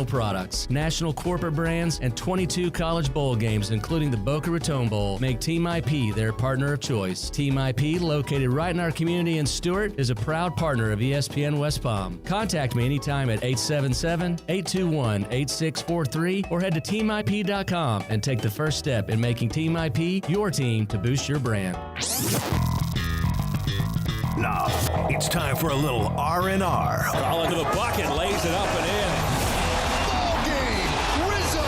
products, national corporate brands, and 22 college bowl games, including the Boca Raton Bowl, make Team IP their partner of choice. Team IP, located right in our community in Stewart, is a proud partner of ESPN West Palm. Contact me anytime at 877-821-8643 or head to teamip.com and take the first step in making Team IP your team to boost your brand. Now, it's time for a little R&R. All into the bucket, lays it up and in. Ball game, Rizzo!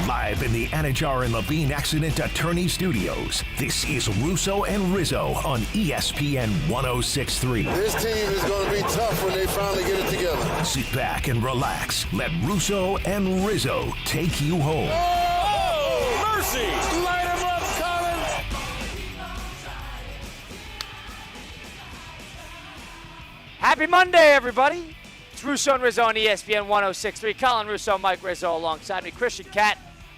Live in the Anajar and Levine Accident Attorney Studios, this is Russo and Rizzo on ESPN 106.3. This team is going to be tough when they finally get it together. Sit back and relax. Let Russo and Rizzo take you home. Oh, mercy! Light him up, Colin! Happy Monday, everybody. It's Russo and Rizzo on ESPN 106.3. Colin Russo, Mike Rizzo alongside me. Christian Cat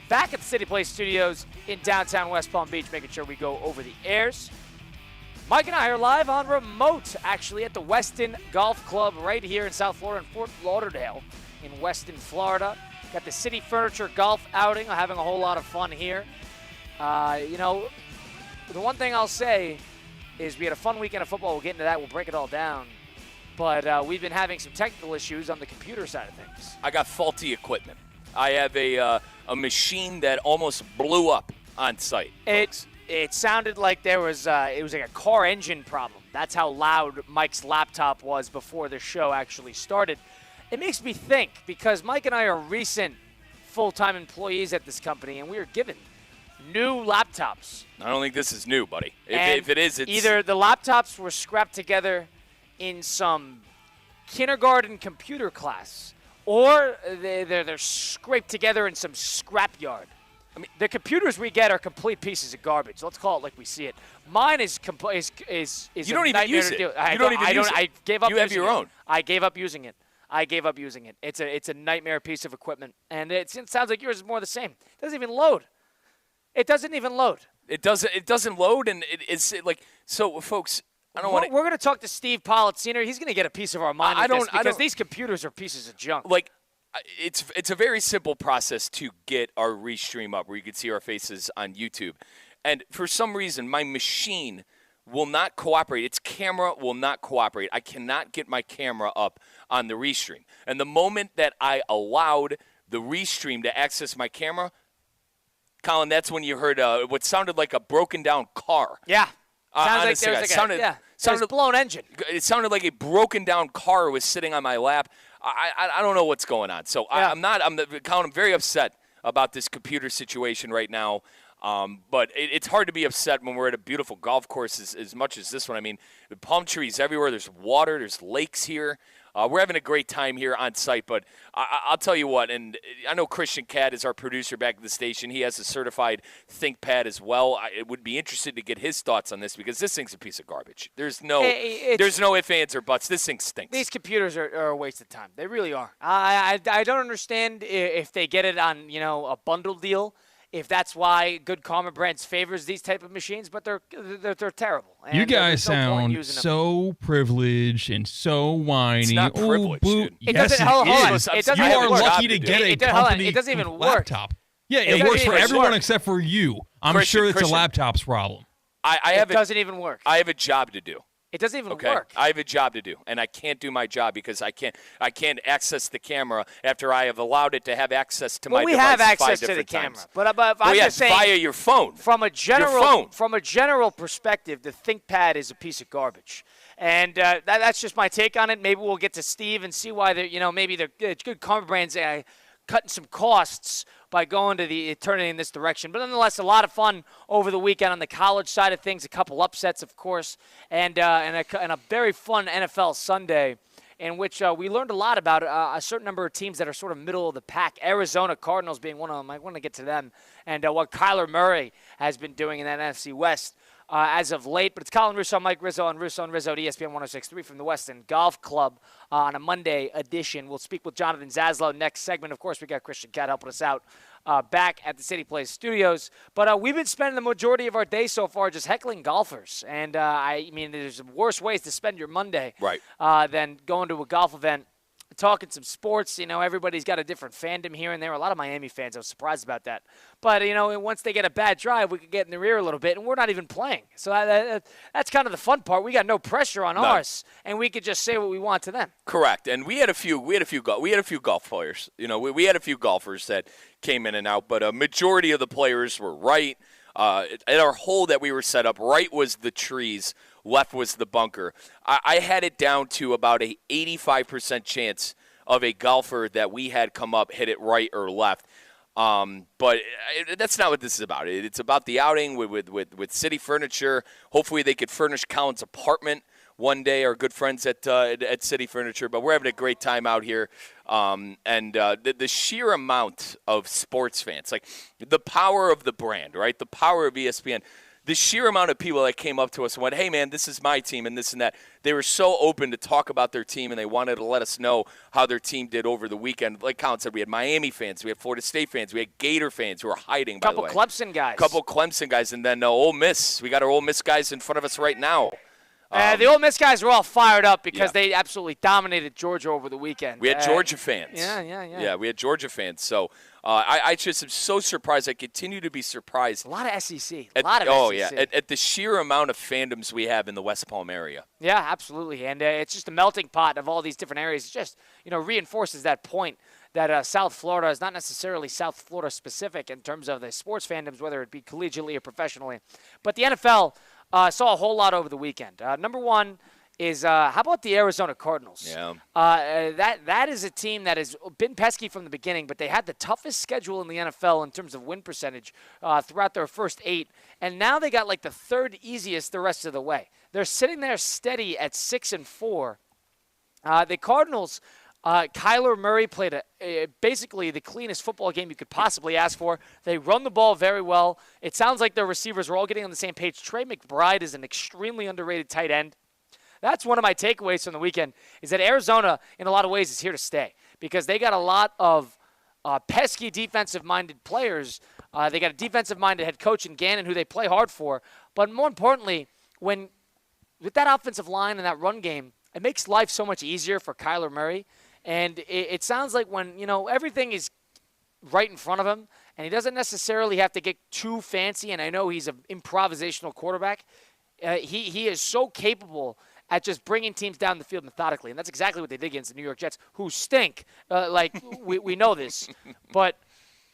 back at the City Place Studios in downtown West Palm Beach, making sure we go over the airs. Mike and I are live on remote, actually, at the Weston Golf Club right here in South Florida, in Fort Lauderdale in Weston, Florida. Got the City Furniture Golf outing. I'm having a whole lot of fun here. The one thing I'll say is we had a fun weekend of football. We'll get into that. We'll break it all down. But we've been having some technical issues on the computer side of things. I got faulty equipment. I have a machine that almost blew up on site. It sounded like it was like a car engine problem. That's how loud Mike's laptop was before the show actually started. It makes me think, because Mike and I are recent full-time employees at this company, and we are given new laptops. I don't think this is new, buddy. If it is, it's either the laptops were scrapped together in some kindergarten computer class, or they're scraped together in some scrapyard. I mean, the computers we get are complete pieces of garbage. Let's call it like we see it. Mine is you don't even use it. I gave up. You have your own. I gave up using it. It's a nightmare piece of equipment, and it sounds like yours is more the same. It doesn't even load. It doesn't load, and it's like, so, folks. We're going to talk to Steve Politziner. He's going to get a piece of our mind because these computers are pieces of junk. Like, it's a very simple process to get our restream up where you can see our faces on YouTube. And for some reason, my machine will not cooperate. Its camera will not cooperate. I cannot get my camera up on the restream. And the moment that I allowed the restream to access my camera, Colin, that's when you heard what sounded like a broken down car. Yeah. Sounds like there's a blown engine. It sounded like a broken down car was sitting on my lap. I don't know what's going on. So yeah. I'm very upset about this computer situation right now. But it's hard to be upset when we're at a beautiful golf course as much as this one. I mean, the palm trees everywhere. There's water. There's lakes here. We're having a great time here on site, but I'll tell you what, and I know Christian Cat is our producer back at the station. He has a certified ThinkPad as well. I would be interested to get his thoughts on this because this thing's a piece of garbage. There's no ifs, ands, or buts. This thing stinks. These computers are a waste of time. They really are. I don't understand if they get it on a bundle deal. If that's why Good Karma Brands favors these type of machines, but they're terrible. And you guys sound so privileged and so whiny. It's not privilege, dude. Yes, it is. You are lucky to get a company it doesn't even work. Laptop. Yeah, it works for everyone except for you. I'm sure it's a laptop's problem. It doesn't even work. I have a job to do. It doesn't even work. I have a job to do, and I can't do my job because I can't access the camera after I have allowed it to have access to my device. We have access to the camera, but I'm just saying, via your phone. From a general perspective, the ThinkPad is a piece of garbage, and that's just my take on it. Maybe we'll get to Steve and see why maybe the Good Karma Brands cutting some costs by going to turning in this direction. But nonetheless, a lot of fun over the weekend on the college side of things. A couple upsets, of course, and a very fun NFL Sunday in which we learned a lot about a certain number of teams that are sort of middle of the pack. Arizona Cardinals being one of them. I want to get to them and what Kyler Murray has been doing in that NFC West as of late. But it's Colin Russo, Mike Rizzo, and Russo at ESPN 106.3 from the Weston Golf Club on a Monday edition. We'll speak with Jonathan Zaslow next segment. Of course, we got Christian Cat helping us out back at the City Place Studios. But we've been spending the majority of our day so far just heckling golfers. And, there's worse ways to spend your Monday than going to a golf event talking some sports. Everybody's got a different fandom here and there. A lot of Miami fans, I was surprised about that. But, once they get a bad drive, we could get in their ear a little bit, and we're not even playing. So that's kind of the fun part. We got no pressure on us, and we could just say what we want to them. Correct. And we had a few golf players. We had a few golfers that came in and out, but a majority of the players were right. At our hole that we were set up, right was the trees, left was the bunker. I had it down to about a 85% chance of a golfer that we had come up hit it right or left. But that's not what this is about. It's about the outing with City Furniture. Hopefully they could furnish Colin's apartment one day, our good friends at City Furniture. But we're having a great time out here. The sheer amount of sports fans, like the power of the brand, right? The power of ESPN. The sheer amount of people that came up to us and went, hey, man, this is my team and this and that. They were so open to talk about their team, and they wanted to let us know how their team did over the weekend. Like Colin said, we had Miami fans. We had Florida State fans. We had Gator fans who were hiding, by the way. Couple Clemson guys. And then Ole Miss. We got our Ole Miss guys in front of us right now. The Ole Miss guys were all fired up because they absolutely dominated Georgia over the weekend. We had Georgia fans. Yeah. Yeah, we had Georgia fans. So I just am so surprised. I continue to be surprised. A lot of SEC. At the sheer amount of fandoms we have in the West Palm area. Yeah, absolutely. And it's just a melting pot of all these different areas. It just, reinforces that point that South Florida is not necessarily South Florida specific in terms of the sports fandoms, whether it be collegiately or professionally. But the NFL saw a whole lot over the weekend. Number one is how about the Arizona Cardinals? Yeah. That is a team that has been pesky from the beginning, but they had the toughest schedule in the NFL in terms of win percentage throughout their first 8, and now they got like the third easiest the rest of the way. They're sitting there steady at 6-4. The Cardinals. Kyler Murray played basically the cleanest football game you could possibly ask for. They run the ball very well. It sounds like their receivers are all getting on the same page. Trey McBride is an extremely underrated tight end. That's one of my takeaways from the weekend, is that Arizona, in a lot of ways, is here to stay because they got a lot of pesky defensive-minded players. They got a defensive-minded head coach in Gannon who they play hard for. But more importantly, with that offensive line and that run game, it makes life so much easier for Kyler Murray. And it sounds like when, everything is right in front of him and he doesn't necessarily have to get too fancy, and I know he's an improvisational quarterback, he is so capable at just bringing teams down the field methodically. And that's exactly what they did against the New York Jets, who stink. We know this. But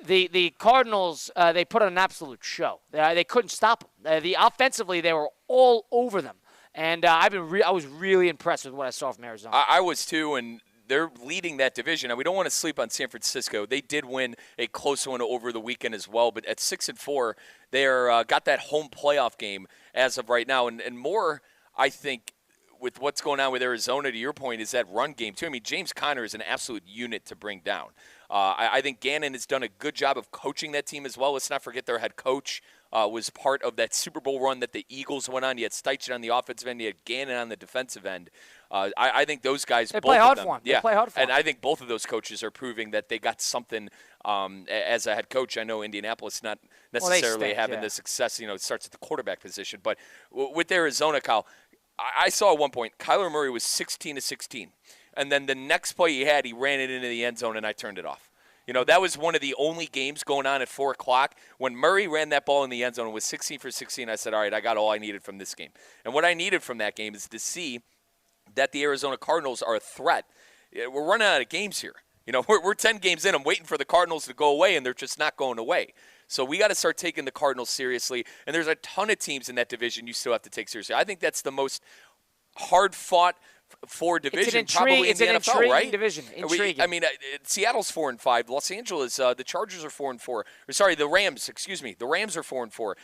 the Cardinals, they put on an absolute show. They couldn't stop them. Offensively, they were all over them. And I was really impressed with what I saw from Arizona. I was too, and they're leading that division. Now, we don't want to sleep on San Francisco. They did win a close one over the weekend as well, but at 6-4, they're got that home playoff game as of right now. And more, I think, with what's going on with Arizona, to your point, is that run game too. I mean, James Conner is an absolute unit to bring down. I think Gannon has done a good job of coaching that team as well. Let's not forget their head coach was part of that Super Bowl run that the Eagles went on. You had Steichen on the offensive end. You had Gannon on the defensive end. I think those guys, they play hard for him. Yeah. They play hard for him. And I think both of those coaches are proving that they got something as a head coach. I know Indianapolis not necessarily having the success. It starts at the quarterback position. But with Arizona, Kyle, I saw at one point Kyler Murray was 16-16. And then the next play he had, he ran it into the end zone, and I turned it off. That was one of the only games going on at 4 o'clock. When Murray ran that ball in the end zone and was 16 for 16, I said, all right, I got all I needed from this game. And what I needed from that game is to see that the Arizona Cardinals are a threat. We're running out of games here. We're 10 games in. I'm waiting for the Cardinals to go away, and they're just not going away. So we got to start taking the Cardinals seriously. And there's a ton of teams in that division you still have to take seriously. I think that's the most hard-fought four division probably in the NFL, right? Division. Intriguing. Seattle's 4-5. Los Angeles, the Chargers are 4-4. Or sorry, the Rams. Excuse me, the Rams are 4-4.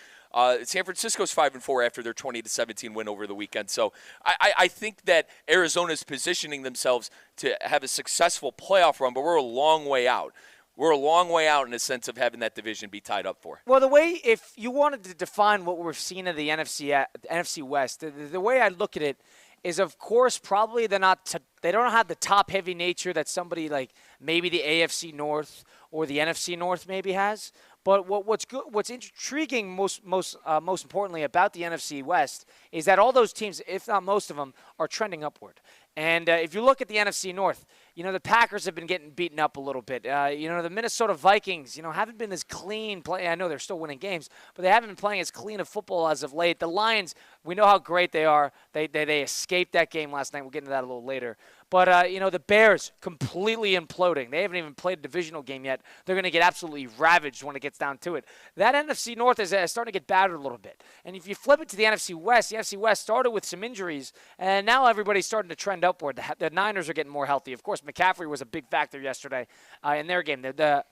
San Francisco's 5-4 after their 20-17 win over the weekend. So I think that Arizona's positioning themselves to have a successful playoff run, but we're a long way out. We're a long way out in the sense of having that division be tied up for. Well, if you wanted to define what we've seen in the NFC West, the way I look at it is, of course, probably they don't have the top-heavy nature that somebody like maybe the AFC North or the NFC North maybe has. But what's intriguing most importantly about the NFC West is that all those teams, if not most of them, are trending upward. And if you look at the NFC North, the Packers have been getting beaten up a little bit. The Minnesota Vikings, haven't been as clean. I know they're still winning games, but they haven't been playing as clean of football as of late. The Lions, we know how great they are. They escaped that game last night. We'll get into that a little later. But, the Bears completely imploding. They haven't even played a divisional game yet. They're going to get absolutely ravaged when it gets down to it. That NFC North is starting to get battered a little bit. And if you flip it to the NFC West started with some injuries, and now everybody's starting to trend upward. The Niners are getting more healthy. Of course, McCaffrey was a big factor yesterday in their game. The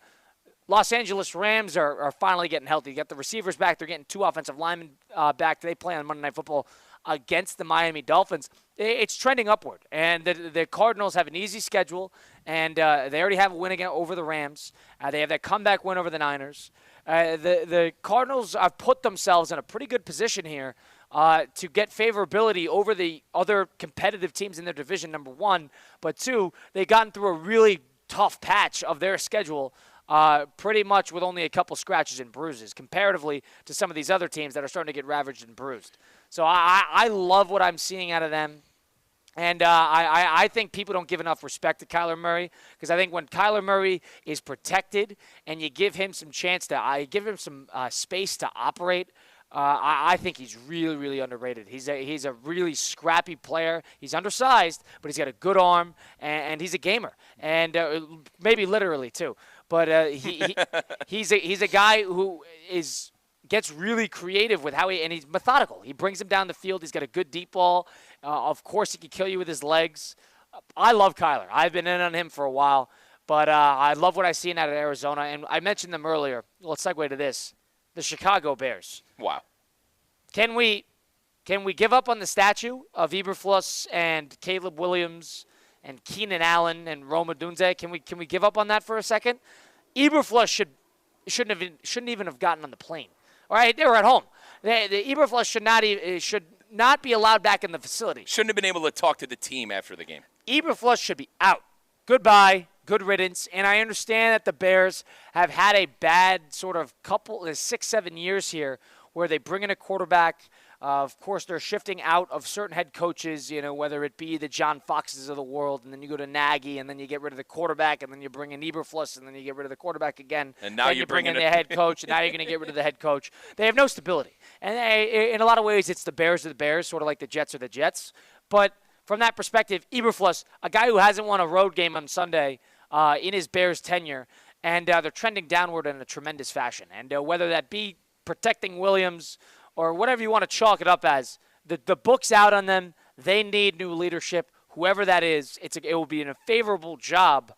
Los Angeles Rams are finally getting healthy. You got the receivers back. They're getting 2 offensive linemen back. They play on Monday Night Football against the Miami Dolphins. It's trending upward. And the Cardinals have an easy schedule, and they already have a win again over the Rams. They have that comeback win over the Niners. The Cardinals have put themselves in a pretty good position here to get favorability over the other competitive teams in their division, number one. But two, they've gotten through a really tough patch of their schedule pretty much with only a couple scratches and bruises comparatively to some of these other teams that are starting to get ravaged and bruised. So I love what I'm seeing out of them. And I think people don't give enough respect to Kyler Murray because I think when Kyler Murray is protected and you give him some chance to give him some space to operate, I think he's really, really underrated. He's a really scrappy player. He's undersized, but he's got a good arm, and he's a gamer, and maybe literally too. But he's a guy who gets really creative with and he's methodical. He brings him down the field. He's got a good deep ball. Of course, he can kill you with his legs. I love Kyler. I've been in on him for a while, but I love what I've seen out of Arizona. And I mentioned them earlier. Let's segue to this. The Chicago Bears. Wow. Can we give up on the statue of Eberflus and Caleb Williams and Keenan Allen and Rome Odunze? Can we give up on that for a second? Eberflus shouldn't even have gotten on the plane. All right, they were at home. The Eberflus should not be allowed back in the facility. Shouldn't have been able to talk to the team after the game. Eberflus should be out. Goodbye. Good riddance. And I understand that the Bears have had a bad sort of 6-7 years here where they bring in a quarterback. Of course, they're shifting out of certain head coaches, whether it be the John Foxes of the world, and then you go to Nagy, and then you get rid of the quarterback, and then you bring in Eberflus, and then you get rid of the quarterback again. And now you bring in the head coach, and now you're going to get rid of the head coach. They have no stability. And in a lot of ways, it's the Bears are the Bears, sort of like the Jets are the Jets. But from that perspective, Eberflus, a guy who hasn't won a road game on Sunday in his Bears tenure, and they're trending downward in a tremendous fashion. And whether that be protecting Williams or whatever you want to chalk it up as, the book's out on them. They need new leadership. Whoever that is, it will be a favorable job.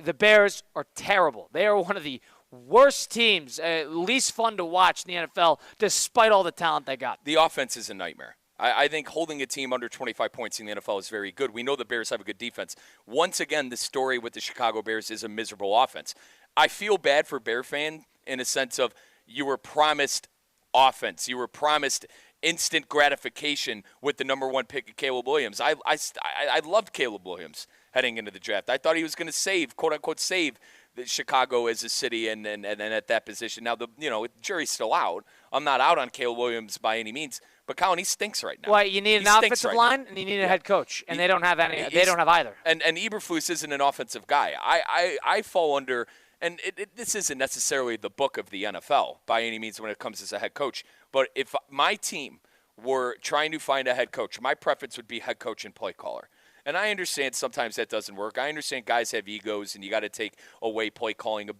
The Bears are terrible. They are one of the worst teams, least fun to watch in the NFL, despite all the talent they got. The offense is a nightmare. I think holding a team under 25 points in the NFL is very good. We know the Bears have a good defense. Once again, the story with the Chicago Bears is a miserable offense. I feel bad for Bear fan in a sense of you were promised offense. You were promised instant gratification with the number one pick of Caleb Williams. I loved Caleb Williams heading into the draft. I thought he was going to save, quote unquote, save Chicago as a city and at that position. Now the jury's still out. I'm not out on Caleb Williams by any means, but Colin, he stinks right now. Well, you need an offensive line and you need a head coach, and they don't have any. They don't have either. And Eberflus isn't an offensive guy. I fall under. And this isn't necessarily the book of the NFL by any means when it comes as a head coach. But if my team were trying to find a head coach, my preference would be head coach and play caller. And I understand sometimes that doesn't work. I understand guys have egos, and you got to take away play calling,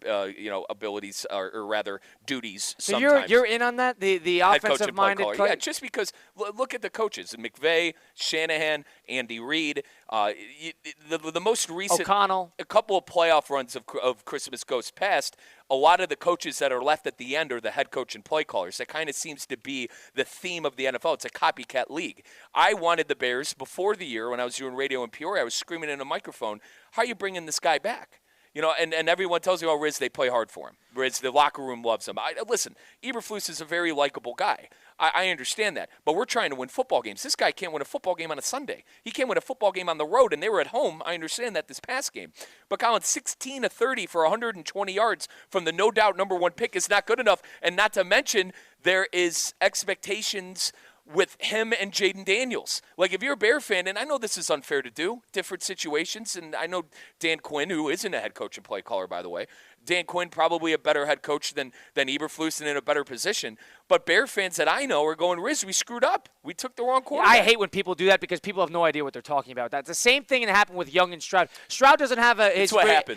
abilities or rather duties. So sometimes. you're in on that, the offensive minded coach. Yeah, just because look at the coaches: McVay, Shanahan, Andy Reid. The most recent O'Connell, a couple of playoff runs of Christmas goes past. A lot of the coaches that are left at the end are the head coach and play callers. That kind of seems to be the theme of the NFL. It's a copycat league. I wanted the Bears before the year when I was doing radio in Peoria. I was screaming in a microphone, "How are you bringing this guy back?" And everyone tells you, "Oh, Riz, they play hard for him. Riz, the locker room loves him." Listen, Eberflus is a very likable guy. I understand that. But we're trying to win football games. This guy can't win a football game on a Sunday. He can't win a football game on the road, and they were at home. I understand that this past game. But Colin, 16 of 30 for 120 yards from the no doubt number one pick is not good enough. And not to mention, there is expectations with him and Jaden Daniels. Like, if you're a Bear fan, and I know this is unfair to do, different situations, and I know Dan Quinn, who isn't a head coach and play caller, by the way, Dan Quinn probably a better head coach than Eberflus and in a better position. But Bear fans that I know are going, Riz, we screwed up. We took the wrong quarterback. I hate when people do that because people have no idea what they're talking about. That's the same thing that happened with Young and Stroud. Stroud doesn't have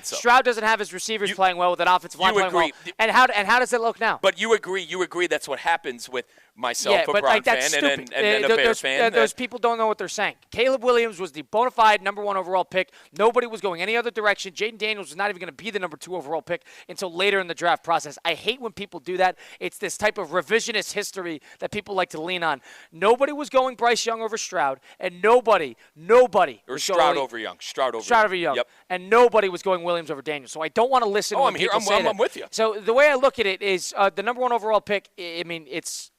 Stroud doesn't have his receivers playing well with an offensive line playing well. And how does it look now? But you agree that's what happens with myself, a Brown fan, and a Bear fan. Those people don't know what they're saying. Caleb Williams was the bona fide number 1 overall pick. Nobody was going any other direction. Jaden Daniels was not even going to be the number 2 overall pick until later in the draft process. I hate when people do that. It's this type of revisionist history that people like to lean on. Nobody was going Bryce Young over Stroud, and nobody or Stroud over Young. Stroud over Young. Yep. And nobody was going Williams over Daniels. So I don't want to listen. I'm here. I'm with you. So the way I look at it is the number 1 overall pick. I mean, it's.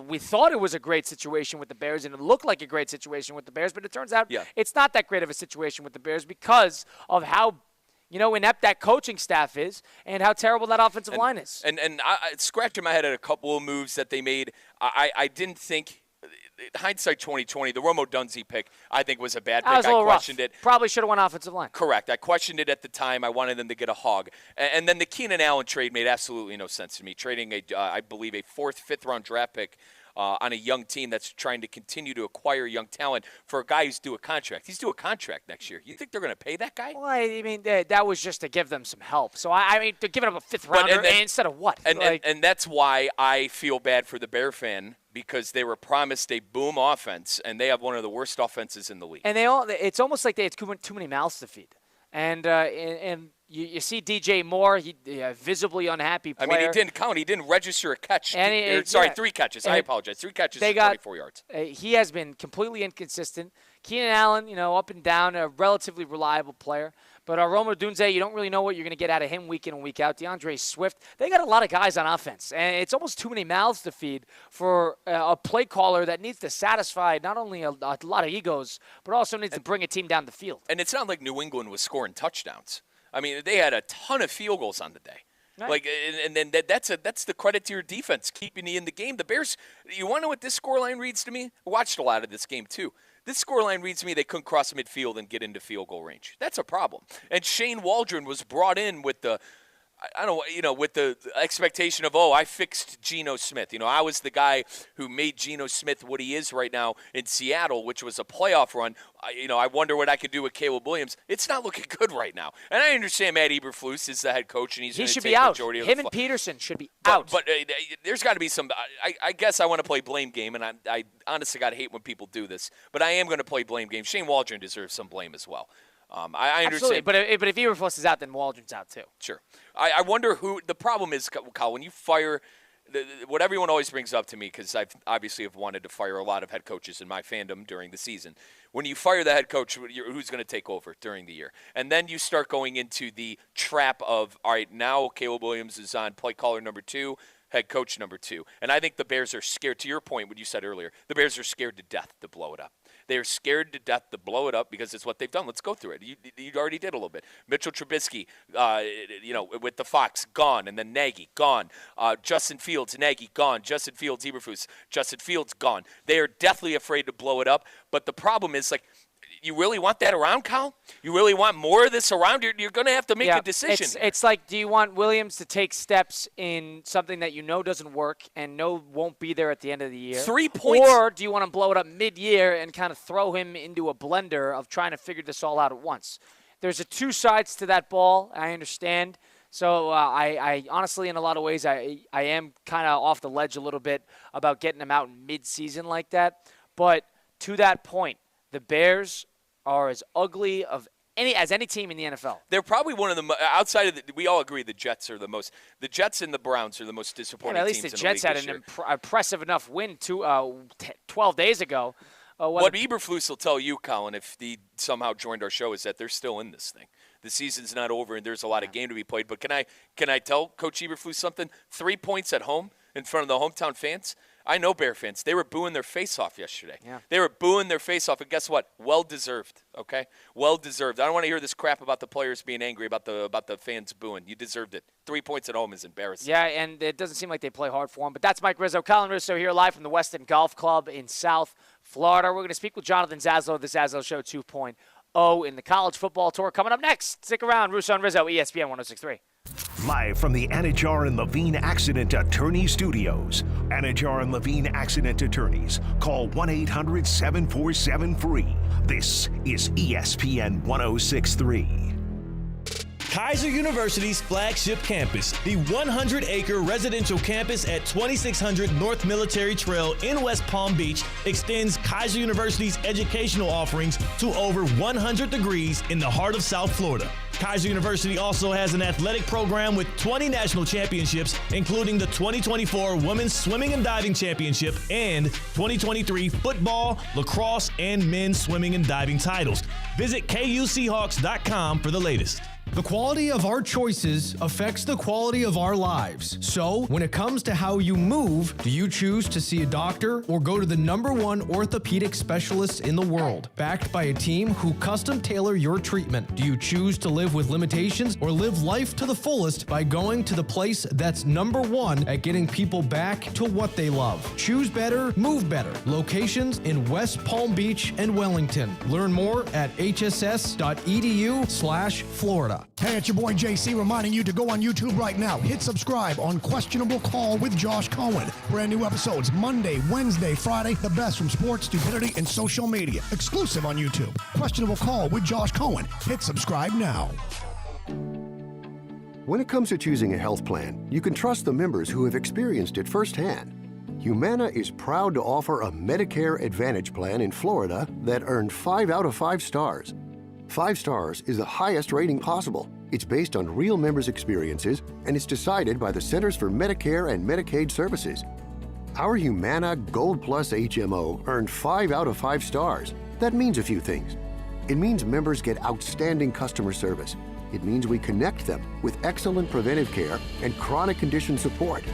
We thought it was a great situation with the Bears, and it looked like a great situation with the Bears, but it turns out it's not that great of a situation with the Bears because of how inept that coaching staff is and how terrible that offensive line is. And I scratching my head at a couple of moves that they made. I didn't think. Hindsight 2020, the Romo Dunze pick, I think was a bad pick. I questioned it. Probably should have won offensive line. Correct. I questioned it at the time. I wanted them to get a hog. And then the Keenan Allen trade made absolutely no sense to me. Trading, I believe, a 4th, 5th-round draft pick on a young team that's trying to continue to acquire young talent for a guy who's due a contract. He's due a contract next year. You think they're going to pay that guy? Well, I mean, that was just to give them some help. So, I mean, they're giving up a 5th-rounder instead of what? And that's why I feel bad for the Bear fan, because they were promised a boom offense, and they have one of the worst offenses in the league. And it's almost like it's too many mouths to feed. And you see DJ Moore, he visibly unhappy player. I mean, he didn't count. He didn't register a catch. 3 catches. I apologize. 3 catches for 24 yards. He has been completely inconsistent. Keenan Allen, up and down, a relatively reliable player. But Romo Dunze, you don't really know what you're going to get out of him week in and week out. DeAndre Swift, they got a lot of guys on offense. And it's almost too many mouths to feed for a play caller that needs to satisfy not only a lot of egos, but also needs to bring a team down the field. And it's not like New England was scoring touchdowns. I mean, they had a ton of field goals on the day. Right. Like, and then that's the credit to your defense, keeping you in the game. The Bears, you want to know what this scoreline reads to me? I watched a lot of this game, too. This scoreline reads to me they couldn't cross midfield and get into field goal range. That's a problem. And Shane Waldron was brought in with the with the expectation of, I fixed Geno Smith. I was the guy who made Geno Smith what he is right now in Seattle, which was a playoff run. I wonder what I could do with Caleb Williams. It's not looking good right now. And I understand Matt Eberflus is the head coach, and he should be out. Him and Peterson should be out. But there's got to be some. I guess I want to play blame game, and I honestly got to hate when people do this. But I am going to play blame game. Shane Waldron deserves some blame as well. I understand. Absolutely. But if Eberflus is out, then Waldron's out too. Sure. I wonder who – the problem is, Kyle, when you fire what everyone always brings up to me, because I've obviously have wanted to fire a lot of head coaches in my fandom during the season. When you fire the head coach, who's going to take over during the year? And then you start going into the trap of, all right, now Caleb Williams is on play caller number 2, head coach number 2. And I think the Bears are scared, to your point, what you said earlier, the Bears are scared to death to blow it up. They're scared to death to blow it up because it's what they've done. Let's go through it. You already did a little bit. Mitchell Trubisky, with the Fox, gone. And then Nagy, gone. Justin Fields, Nagy, gone. Justin Fields, Eberflus, Justin Fields, gone. They are deathly afraid to blow it up. But the problem is, you really want that around, Kyle? You really want more of this around? You're going to have to make a decision. It's like, do you want Williams to take steps in something that you know doesn't work and know won't be there at the end of the year? 3 points. Or do you want to blow it up mid-year and kind of throw him into a blender of trying to figure this all out at once? There's 2 sides to that ball, I understand. So I honestly, in a lot of ways, I am kind of off the ledge a little bit about getting him out mid-season like that. But to that point, the Bears are as ugly as any team in the NFL. They're probably one of the outside of we all agree the Jets are the most. The Jets and the Browns are the most disappointing teams in the league. At least the Jets had an impressive enough win 12 days ago. What Eberflus will tell you, Colin, if he somehow joined our show, is that they're still in this thing. The season's not over, and there's a lot of game to be played. But can I tell Coach Eberflus something? 3 points at home in front of the hometown fans. I know Bear fans. They were booing their face off yesterday. Yeah. They were booing their face off, and guess what? Well-deserved, okay? Well-deserved. I don't want to hear this crap about the players being angry about the fans booing. You deserved it. 3 points at home is embarrassing. Yeah, and it doesn't seem like they play hard for him. But that's Mike Rizzo. Colin Russo here live from the Weston Golf Club in South Florida. We're going to speak with Jonathan Zaslow, the Zaslow Show 2.0 in the college football tour. Coming up next, stick around. Russo and Rizzo, ESPN 106.3. Live from the Anajar and Levine Accident Attorney Studios. Anajar and Levine Accident Attorneys. Call 1-800-747-FREE. This is ESPN 106.3. Kaiser University's flagship campus, the 100-acre residential campus at 2600 North Military Trail in West Palm Beach, extends Kaiser University's educational offerings to over 100 degrees in the heart of South Florida. Kaiser University also has an athletic program with 20 national championships, including the 2024 Women's Swimming and Diving Championship and 2023 football, lacrosse, and men's swimming and diving titles. Visit KUSeahawks.com for the latest. The quality of our choices affects the quality of our lives. So, when it comes to how you move, do you choose to see a doctor or go to the #1 orthopedic specialist in the world, backed by a team who custom tailor your treatment? Do you choose to live with limitations or live life to the fullest by going to the place that's #1 at getting people back to what they love? Choose better, move better. Locations in West Palm Beach and Wellington. Learn more at hss.edu/Florida. Hey, it's your boy JC reminding you to go on YouTube right now. Hit subscribe on Questionable Call with Josh Cohen. Brand new episodes Monday, Wednesday, Friday. The best from sports, stupidity, and social media. Exclusive on YouTube. Questionable Call with Josh Cohen. Hit subscribe now. When it comes to choosing a health plan, you can trust the members who have experienced it firsthand. Humana is proud to offer a Medicare Advantage plan in Florida that earned 5 out of 5 stars. 5 stars is the highest rating possible. It's based on real members' experiences, and it's decided by the Centers for Medicare and Medicaid Services. Our Humana Gold Plus HMO earned 5 out of 5 stars. That means a few things. It means members get outstanding customer service. It means we connect them with excellent preventive care and chronic condition support.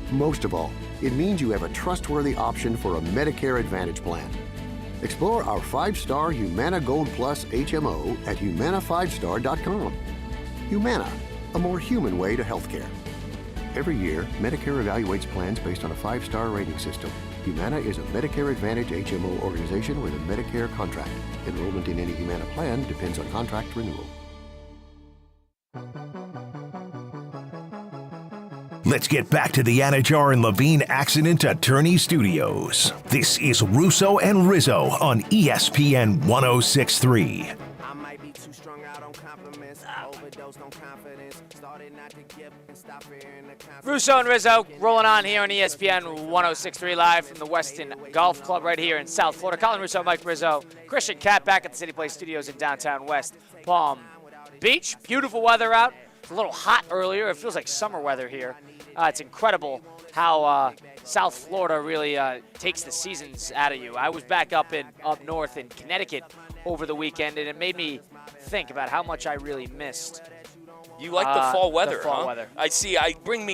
Most of all, it means you have a trustworthy option for a Medicare Advantage plan. Explore our 5-star Humana Gold Plus HMO at humana5star.com. Humana, a more human way to healthcare. Every year, Medicare evaluates plans based on a 5-star rating system. Humana is a Medicare Advantage HMO organization with a Medicare contract. Enrollment in any Humana plan depends on contract renewal. Let's get back to the Anajar and Levine Accident Attorney Studios. This is Russo and Rizzo on ESPN 106.3. I might be too strung out on compliments, overdosed on confidence, started not to give and stop fearing the consequences. Russo and Rizzo rolling on here on ESPN 106.3 live from the Weston Golf Club right here in South Florida. Colin Russo, Mike Rizzo, Christian Cat back at the City Place Studios in downtown West Palm Beach. Beautiful weather out. It's a little hot earlier. It feels like summer weather here. It's incredible how South Florida really takes the seasons out of you. I was back up north in Connecticut over the weekend, and it made me think about how much I really missed. You like the fall weather, the fall huh? weather. I see.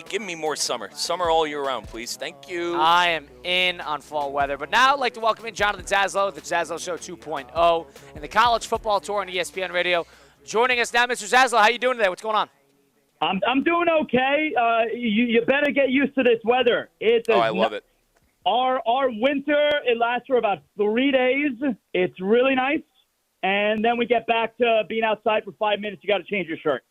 Give me more summer. Summer all year round, please. Thank you. I am in on fall weather. But now I'd like to welcome in Jonathan Zaslow, the Zaslow Show 2.0, and the College Football Tour on ESPN Radio. Joining us now, Mr. Zaslow. How you doing today? What's going on? I'm doing okay. You better get used to this weather. I love it. Our winter, it lasts for about 3 days. It's really nice. And then we get back to being outside for 5 minutes. You got to change your shirt.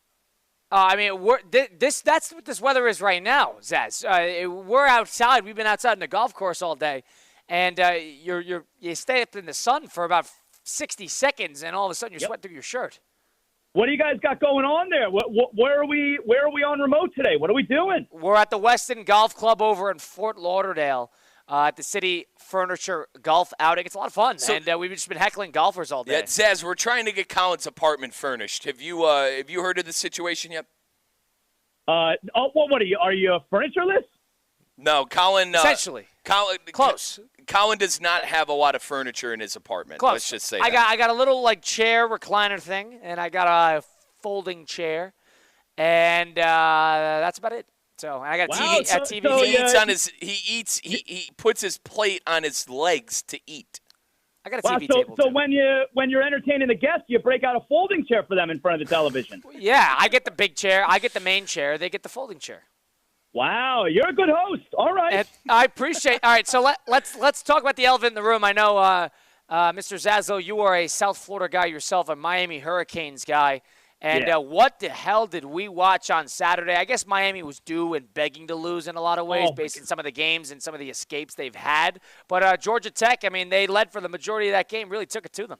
That's what this weather is right now, Zaz. We're outside. We've been outside in the golf course all day. And you stay up in the sun for about 60 seconds, and all of a sudden you're sweating through your shirt. What do you guys got going on there? Where are we on remote today? What are we doing? We're at the Weston Golf Club over in Fort Lauderdale at the City Furniture Golf Outing. It's a lot of fun, and we've just been heckling golfers all day. Yeah, Zaz, we're trying to get Colin's apartment furnished. Have you heard of the situation yet? What are you? Are you furnitureless? No, Colin. Essentially. Close. Colin does not have a lot of furniture in his apartment. Close. Let's just say I got a little chair recliner thing, and I got a folding chair, and that's about it. So I got He puts his plate on his legs to eat. I got a TV table. So when you're entertaining the guests, you break out a folding chair for them in front of the television. Yeah, I get the big chair. I get the main chair. They get the folding chair. Wow, you're a good host. All right. And I appreciate. All right, so let's talk about the elephant in the room. I know, Mr. Zaslow, you are a South Florida guy yourself, a Miami Hurricanes guy. And what the hell did we watch on Saturday? I guess Miami was due and begging to lose in a lot of ways based on some of the games and some of the escapes they've had. But Georgia Tech, I mean, they led for the majority of that game, really took it to them.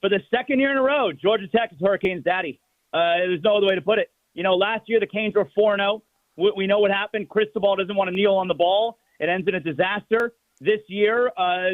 For the second year in a row, Georgia Tech is Hurricanes' daddy. There's no other way to put it. You know, last year the Canes were 4-0. We know what happened. Cristobal doesn't want to kneel on the ball. It ends in a disaster. This year,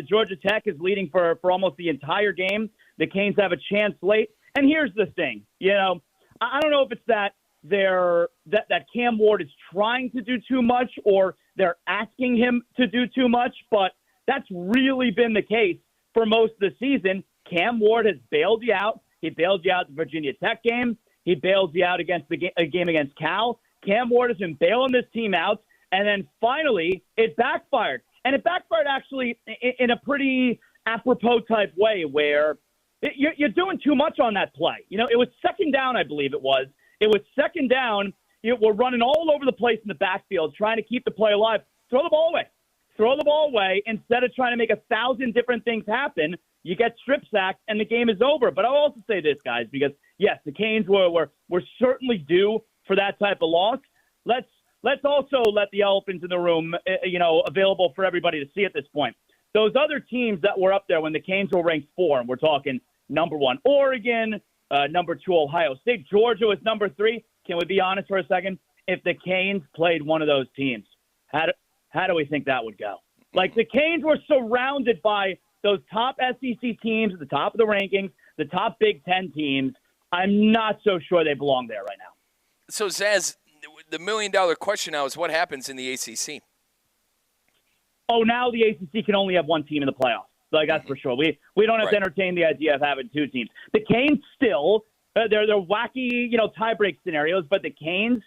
Georgia Tech is leading for almost the entire game. The Canes have a chance late. And here's the thing, you know, I don't know if it's that that Cam Ward is trying to do too much or they're asking him to do too much, but that's really been the case for most of the season. Cam Ward has bailed you out. He bailed you out the Virginia Tech game. He bailed you out against the game against Cal. Cam Ward has been bailing this team out, and then finally it backfired. And it backfired actually in a pretty apropos type way where you're doing too much on that play. You know, it was second down, I believe it was. It was second down. We're running all over the place in the backfield trying to keep the play alive. Throw the ball away. Throw the ball away instead of trying to make 1,000 different things happen. You get strip sacked, and the game is over. But I'll also say this, guys, because, yes, the Canes were certainly due for that type of loss. Let's also let the elephants in the room, available for everybody to see at this point. Those other teams that were up there when the Canes were ranked 4, and we're talking number 1, Oregon, number 2, Ohio State. Georgia was number 3. Can we be honest for a second? If the Canes played one of those teams, how do we think that would go? Like, the Canes were surrounded by those top SEC teams at the top of the rankings, the top Big Ten teams. I'm not so sure they belong there right now. So, Zaz, the $1 million question now is what happens in the ACC? Oh, now the ACC can only have one team in the playoffs. Like, that's for sure. We don't have to entertain the idea of having 2 teams. The Canes still, they're wacky, tie-break scenarios, but the Canes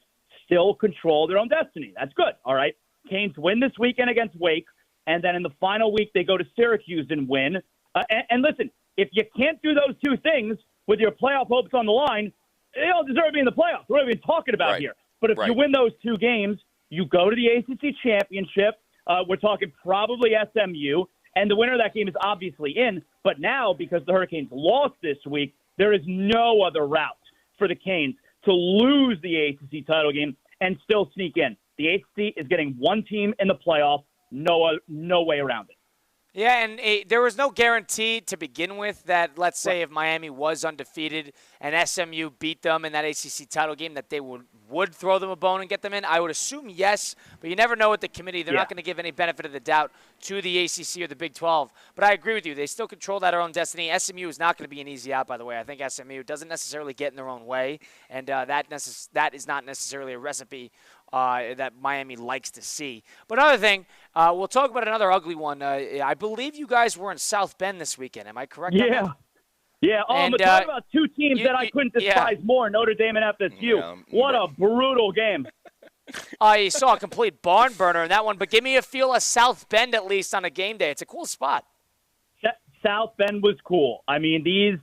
still control their own destiny. That's good, all right? Canes win this weekend against Wake, and then in the final week they go to Syracuse and win. And listen, if you can't do those 2 things with your playoff hopes on the line, they don't deserve to be in the playoffs. What are we even talking about here? But if you win those 2 games, you go to the ACC championship. We're talking probably SMU, and the winner of that game is obviously in. But now, because the Hurricanes lost this week, there is no other route for the Canes to lose the ACC title game and still sneak in. The ACC is getting 1 team in the playoff, no way around it. Yeah, and there was no guarantee to begin with that, let's say, if Miami was undefeated and SMU beat them in that ACC title game, that they would throw them a bone and get them in. I would assume yes, but you never know with the committee. They're not going to give any benefit of the doubt to the ACC or the Big 12. But I agree with you. They still control their own destiny. SMU is not going to be an easy out, by the way. I think SMU doesn't necessarily get in their own way, and that is not necessarily a recipe that Miami likes to see. But another thing, we'll talk about another ugly one. I believe you guys were in South Bend this weekend. Am I correct? Yeah. Yeah. But talk about 2 teams that I couldn't despise more, Notre Dame and FSU. Yeah, what a brutal game. You saw a complete barn burner in that one, but give me a feel of South Bend at least on a game day. It's a cool spot. South Bend was cool. I mean, these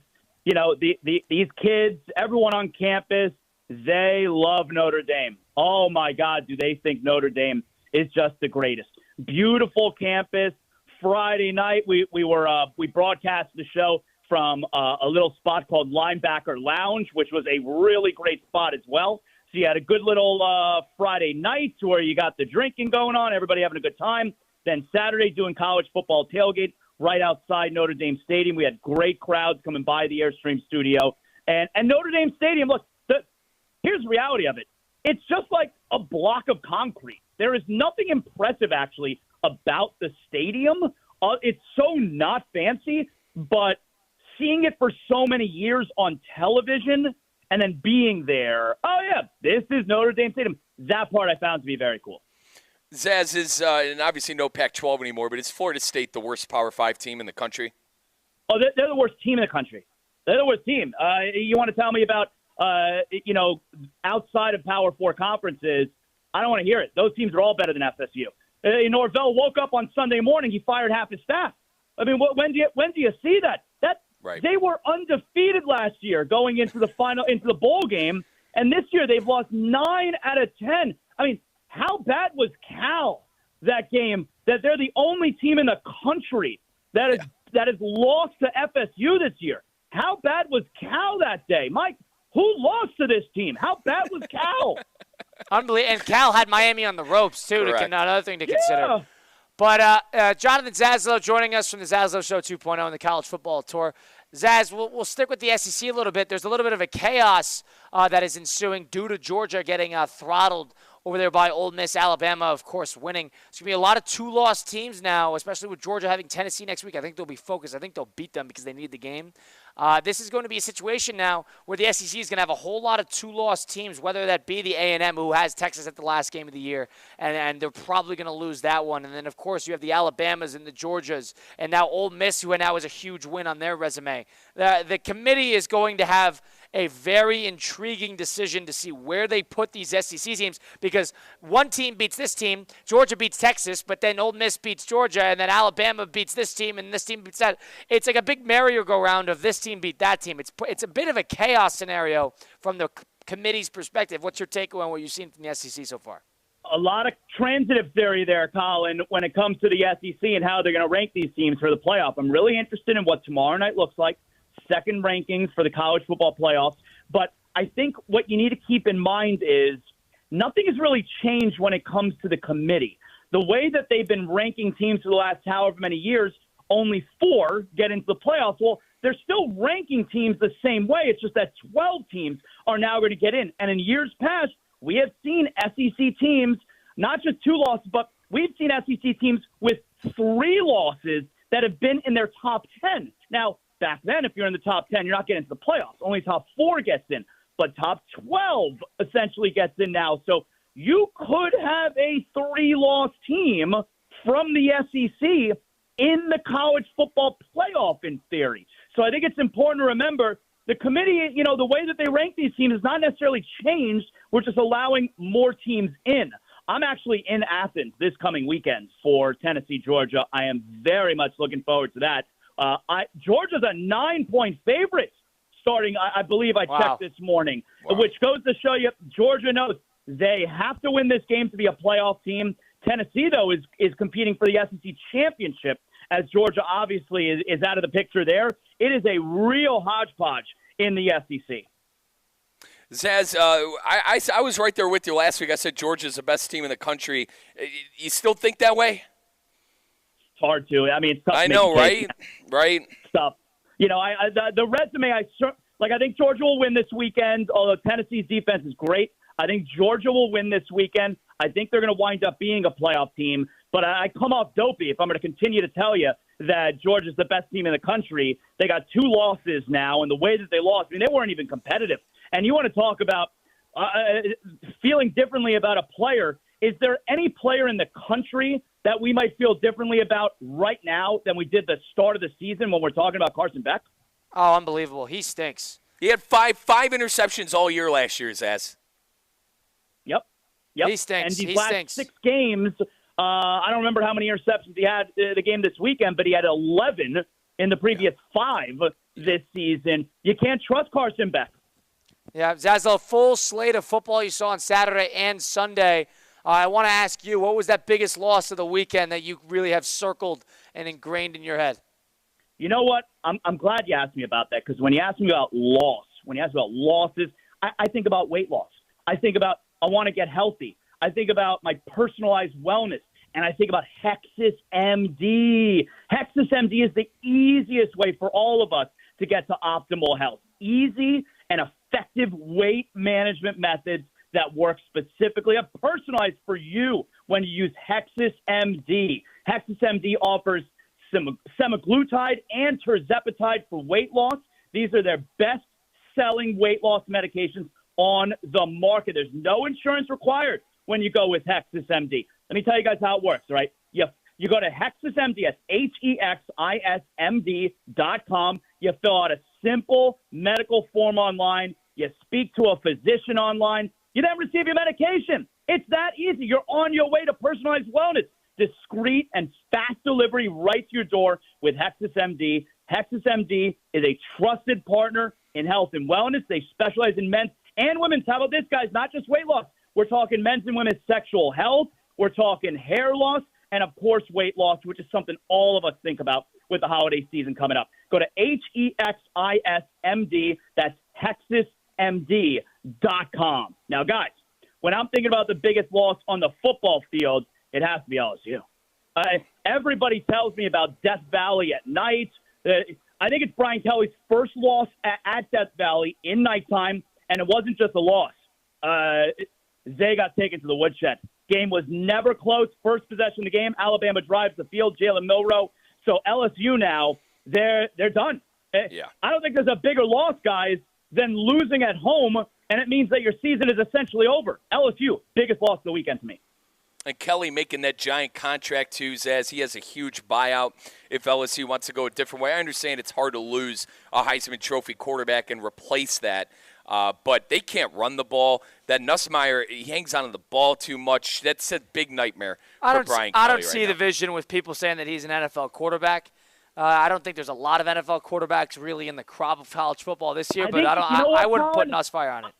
kids, everyone on campus, they love Notre Dame. Oh, my God, do they think Notre Dame is just the greatest. Beautiful campus. Friday night, we broadcast the show from a little spot called Linebacker Lounge, which was a really great spot as well. So you had a good little Friday night where you got the drinking going on, everybody having a good time. Then Saturday doing college football tailgate right outside Notre Dame Stadium. We had great crowds coming by the Airstream studio. And Notre Dame Stadium, look, here's the reality of it. It's just like a block of concrete. There is nothing impressive, actually, about the stadium. It's so not fancy, but seeing it for so many years on television and then being there, oh, yeah, this is Notre Dame Stadium. That part I found to be very cool. Zaz is, and obviously no Pac-12 anymore, but is Florida State the worst Power 5 team in the country? Oh, they're the worst team in the country. They're the worst team. You want to tell me about, outside of Power 4 conferences, I don't want to hear it. Those teams are all better than FSU. Norvell woke up on Sunday morning. He fired half his staff. I mean, when do you see that? Right. They were undefeated last year going into the bowl game, and this year they've lost 9 out of 10. I mean, how bad was Cal that game? That they're the only team in the country that has lost to FSU this year. How bad was Cal that day, Mike? Who lost to this team? How bad was Cal? Unbelievable. And Cal had Miami on the ropes, too. Another thing to consider. Yeah. But Jonathan Zaslow joining us from the Zaslow Show 2.0 on the College Football Tour. Zaz, we'll stick with the SEC a little bit. There's a little bit of a chaos that is ensuing due to Georgia getting throttled over there by Ole Miss. Alabama, of course, winning. There's going to be a lot of two-loss teams now, especially with Georgia having Tennessee next week. I think they'll be focused. I think they'll beat them because they need the game. This is going to be a situation now where the SEC is going to have a whole lot of two-loss teams, whether that be the A&M, who has Texas at the last game of the year, and they're probably going to lose that one. And then, of course, you have the Alabamas and the Georgias, and now Ole Miss, who now has a huge win on their resume. The committee is going to have a very intriguing decision to see where they put these SEC teams, because one team beats this team, Georgia beats Texas, but then Ole Miss beats Georgia, and then Alabama beats this team, and this team beats that. It's like a big merry-go-round of this team beat that team. It's a bit of a chaos scenario from the committee's perspective. What's your take on what you've seen from the SEC so far? A lot of transitive theory there, Colin, when it comes to the SEC and how they're going to rank these teams for the playoff. I'm really interested in what tomorrow night looks like. Second rankings for the college football playoffs. But I think what you need to keep in mind is nothing has really changed when it comes to the committee. The way that they've been ranking teams for the last however many years, only 4 get into the playoffs. Well, they're still ranking teams the same way. It's just that 12 teams are now going to get in. And in years past, we have seen SEC teams, not just 2 losses, but we've seen SEC teams with 3 losses that have been in their top 10. Now, back then, if you're in the top 10, you're not getting into the playoffs. Only top 4 gets in, but top 12 essentially gets in now. So you could have a 3-loss team from the SEC in the college football playoff in theory. So I think it's important to remember the committee, the way that they rank these teams has not necessarily changed. We're just allowing more teams in. I'm actually in Athens this coming weekend for Tennessee, Georgia. I am very much looking forward to that. Georgia's a 9-point favorite starting, I believe I checked this morning, which goes to show you Georgia knows they have to win this game to be a playoff team. Tennessee, though, is competing for the SEC championship, as Georgia obviously is out of the picture there. It is a real hodgepodge in the SEC. Zaz, I was right there with you last week. I said Georgia's the best team in the country. You still think that way? Hard to. I mean, it's tough. I know, right? Right. Stuff. The resume. I think Georgia will win this weekend. Although Tennessee's defense is great, I think Georgia will win this weekend. I think they're going to wind up being a playoff team. But I come off dopey if I'm going to continue to tell you that Georgia's the best team in the country. They got 2 losses now, and the way that they lost, I mean, they weren't even competitive. And you want to talk about feeling differently about a player? Is there any player in the country that we might feel differently about right now than we did the start of the season when we're talking about Carson Beck? Oh, unbelievable. He stinks. He had five interceptions all year last year, Zaz. Yep. He stinks. And these last 6 games, I don't remember how many interceptions he had the game this weekend, but he had 11 in the previous 5 this season. You can't trust Carson Beck. Yeah, Zaz, a full slate of football you saw on Saturday and Sunday. I want to ask you, what was that biggest loss of the weekend that you really have circled and ingrained in your head? You know what? I'm glad you asked me about that, because when you ask me about losses, I think about weight loss. I think about I want to get healthy. I think about my personalized wellness, and I think about Hexus MD. Hexus MD is the easiest way for all of us to get to optimal health. Easy and effective weight management methods that work specifically and personalized for you when you use Hexus MD. Hexus MD offers semaglutide and tirzepatide for weight loss. These are their best-selling weight loss medications on the market. There's no insurance required when you go with Hexus MD. Let me tell you guys how it works, all right? You go to Hexus MD, that's HEXISMD.com. You fill out a simple medical form online. You speak to a physician online. You then receive your medication. It's that easy. easy. You're on your way to personalized wellness. Discreet and fast delivery right to your door with Hexus MD. Hexus MD is a trusted partner in health and wellness. They specialize in men's and women's. How about this, guys? Not just weight loss. We're talking men's and women's sexual health. We're talking hair loss. And, of course, weight loss, which is something all of us think about with the holiday season coming up. Go to HEXISMD. That's HexisMD.com. Now, guys, when I'm thinking about the biggest loss on the football field, it has to be LSU. Everybody tells me about Death Valley at night. I think it's Brian Kelly's first loss at Death Valley in nighttime, and it wasn't just a loss. Zay got taken to the woodshed. Game was never close. First possession of the game, Alabama drives the field, Jalen Milroe. So LSU now, they're done. Yeah. I don't think there's a bigger loss, guys, than losing at home, and it means that your season is essentially over. LSU, biggest loss of the weekend to me. And Kelly making that giant contract too, Zaz. He has a huge buyout if LSU wants to go a different way. I understand it's hard to lose a Heisman Trophy quarterback and replace that, but they can't run the ball. That Nussmeier, he hangs on to the ball too much. That's a big nightmare for Brian Kelly. I don't see the vision with people saying that he's an NFL quarterback. I don't think there's a lot of NFL quarterbacks really in the crop of college football this year, but I wouldn't put Nussmeier on it.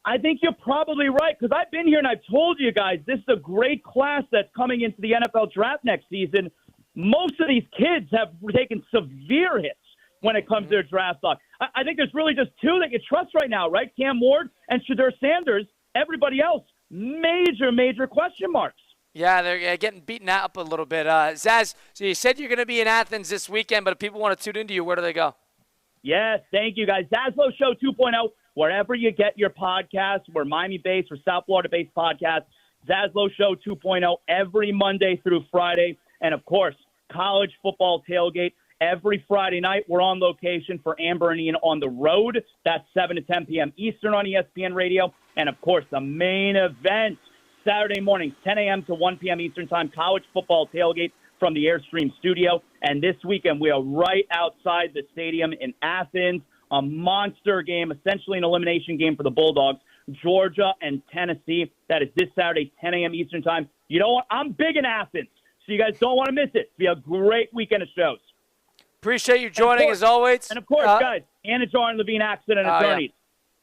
I think you're probably right, because I've been here and I've told you guys this is a great class that's coming into the NFL draft next season. Most of these kids have taken severe hits when it comes to their draft stock. I think there's really just two that you trust right now, right? Cam Ward and Shadur Sanders. Everybody else, major question marks. Yeah, they're getting beaten up a little bit. Zaz, so you said you're going to be in Athens this weekend, but if people want to tune into you, where do they go? Yes, thank you, guys. Zaslow Show 2.0. Wherever you get your podcasts, we're Miami-based or South Florida-based podcasts. Zaslow Show 2.0 every Monday through Friday. And, of course, college football tailgate. Every Friday night, we're on location for Amber and Ian on the road. That's 7 to 10 p.m. Eastern on ESPN Radio. And, of course, the main event, Saturday morning, 10 a.m. to 1 p.m. Eastern Time, college football tailgate from the Airstream studio. And this weekend, we are right outside the stadium in Athens. A monster game, essentially an elimination game for the Bulldogs, Georgia and Tennessee. That is this Saturday, 10 a.m. Eastern Time. You know what? I'm big in Athens, so you guys don't want to miss it. It'll be a great weekend of shows. Appreciate you joining, as always. And, of course, guys, Anajar and Levine Accident Attorneys.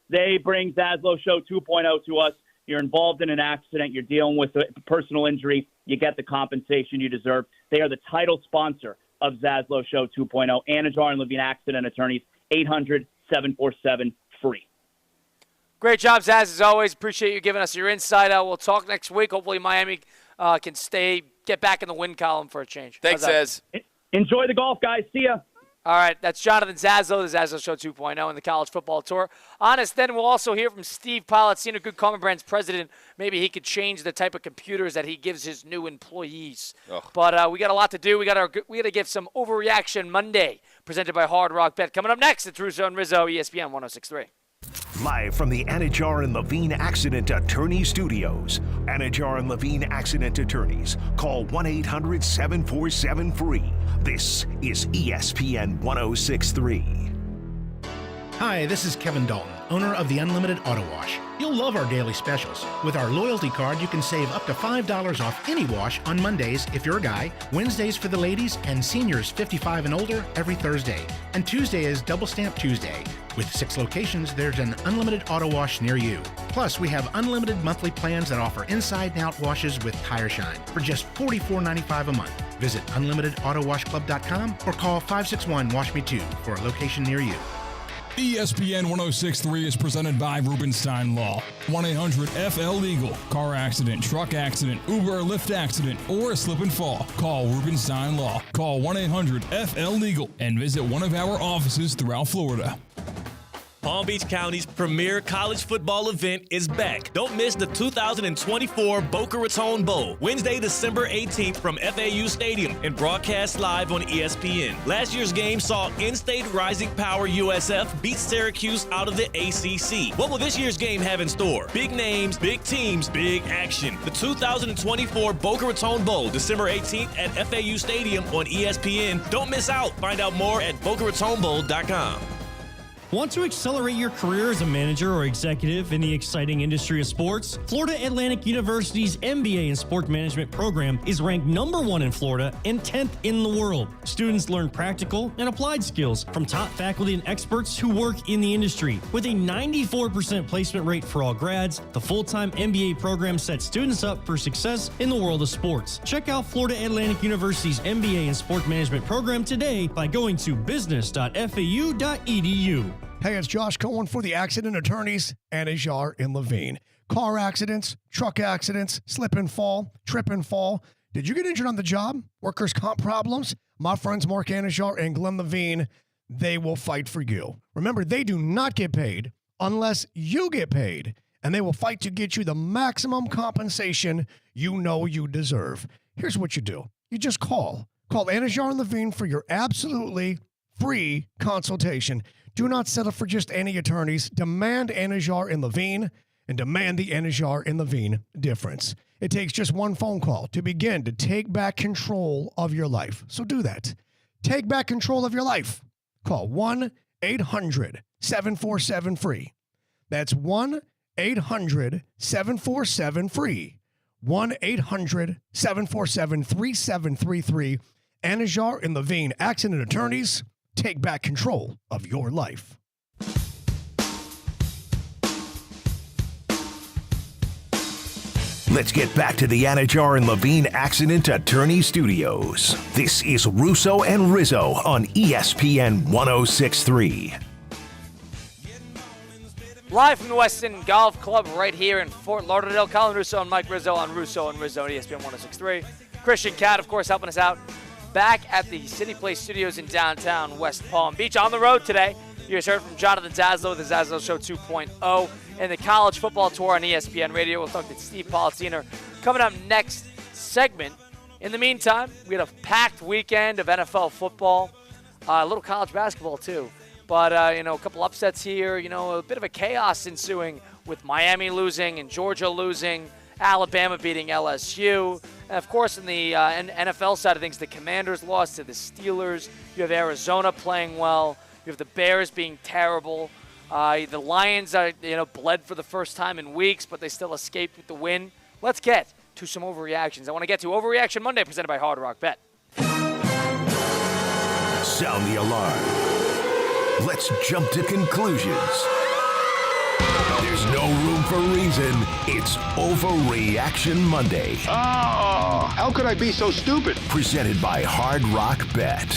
Yeah. They bring Zaslow Show 2.0 to us. You're involved in an accident. You're dealing with a personal injury. You get the compensation you deserve. They are the title sponsor of Zaslow Show 2.0. Anajar and Levine Accident Attorneys. 800-747-FREE. Great job, Zaz, as always. Appreciate you giving us your insight. We'll talk next week. Hopefully Miami can get back in the win column for a change. Thanks, Zaz. Enjoy the golf, guys. See ya. All right, that's Jonathan Zaslow, the Zaslow Show 2.0 and the College Football Tour. Honest, then we'll also hear from Steve Pollitt, Senior Good Karma Brands president. Maybe he could change the type of computers that he gives his new employees. Ugh. But we got a lot to do. We got to give some Overreaction Monday, presented by Hard Rock Bet. Coming up next, it's Russo and Rizzo, ESPN 106.3. Live from the Anajar and Levine Accident Attorney Studios. Anajar and Levine Accident Attorneys. Call 1-800-747-FREE. This is ESPN 106.3. Hi, this is Kevin Dalton, owner of the Unlimited Auto Wash. You'll love our daily specials. With our loyalty card, you can save up to $5 off any wash on Mondays if you're a guy, Wednesdays for the ladies, and seniors 55 and older every Thursday. And Tuesday is Double Stamp Tuesday. With 6 locations, there's an Unlimited Auto Wash near you. Plus, we have unlimited monthly plans that offer inside and out washes with Tire Shine for just $44.95 a month. Visit unlimitautowashclub.com or call 561-WASH-ME-TOO for a location near you. ESPN 106.3 is presented by Rubenstein Law. 1-800-FL-LEGAL. Car accident, truck accident, Uber or Lyft accident, or a slip and fall. Call Rubenstein Law. Call 1-800-FL-LEGAL and visit one of our offices throughout Florida. Palm Beach County's premier college football event is back. Don't miss the 2024 Boca Raton Bowl, Wednesday, December 18th from FAU Stadium and broadcast live on ESPN. Last year's game saw in-state Rising Power USF beat Syracuse out of the ACC. What will this year's game have in store? Big names, big teams, big action. The 2024 Boca Raton Bowl, December 18th at FAU Stadium on ESPN. Don't miss out. Find out more at BocaRatonBowl.com. Want to accelerate your career as a manager or executive in the exciting industry of sports? Florida Atlantic University's MBA in Sport Management program is ranked #1 in Florida and 10th in the world. Students learn practical and applied skills from top faculty and experts who work in the industry. With a 94% placement rate for all grads, the full-time MBA program sets students up for success in the world of sports. Check out Florida Atlantic University's MBA in Sport Management program today by going to business.fau.edu. Hey, it's Josh Cohen for the Accident Attorneys, Anajar and Levine. Car accidents, truck accidents, slip and fall, trip and fall. Did you get injured on the job? Workers' comp problems? My friends Mark Anajar and Glenn Levine, they will fight for you. Remember, they do not get paid unless you get paid, and they will fight to get you the maximum compensation you know you deserve. Here's what you do. You just call. Call Anajar and Levine for your absolutely free consultation. Do not settle for just any attorneys. Demand Anajar and Levine, and demand the Anajar and Levine difference. It takes just one phone call to begin to take back control of your life. So do that. Take back control of your life. Call 1-800-747-FREE. That's 1-800-747-FREE. 1-800-747-3733. Anajar and Levine, Accident Attorneys. Take back control of your life. Let's get back to the Anajar and Levine Accident Attorney Studios. This is Russo and Rizzo on ESPN 106.3. Live from the Weston Golf Club right here in Fort Lauderdale. Colin Russo and Mike Rizzo on Russo and Rizzo on ESPN 106.3. Christian Cat, of course, helping us out back at the City Place Studios in downtown West Palm Beach. On the road today, you just heard from Jonathan Zaslow, the Zaslow Show 2.0, and the College Football Tour on ESPN Radio. We'll talk to Steve Politiner coming up next segment. In the meantime, we had a packed weekend of NFL football, a little college basketball too. But, a couple upsets here, a bit of a chaos ensuing with Miami losing and Georgia losing, Alabama beating LSU. And, of course, in the NFL side of things, the Commanders lost to the Steelers. You have Arizona playing well. You have the Bears being terrible. The Lions are, bled for the first time in weeks, but they still escaped with the win. Let's get to some overreactions. I want to get to Overreaction Monday presented by Hard Rock Bet. Sound the alarm. Let's jump to conclusions. There's no room for reason. It's Overreaction Monday. Oh, how could I be so stupid? Presented by Hard Rock Bet.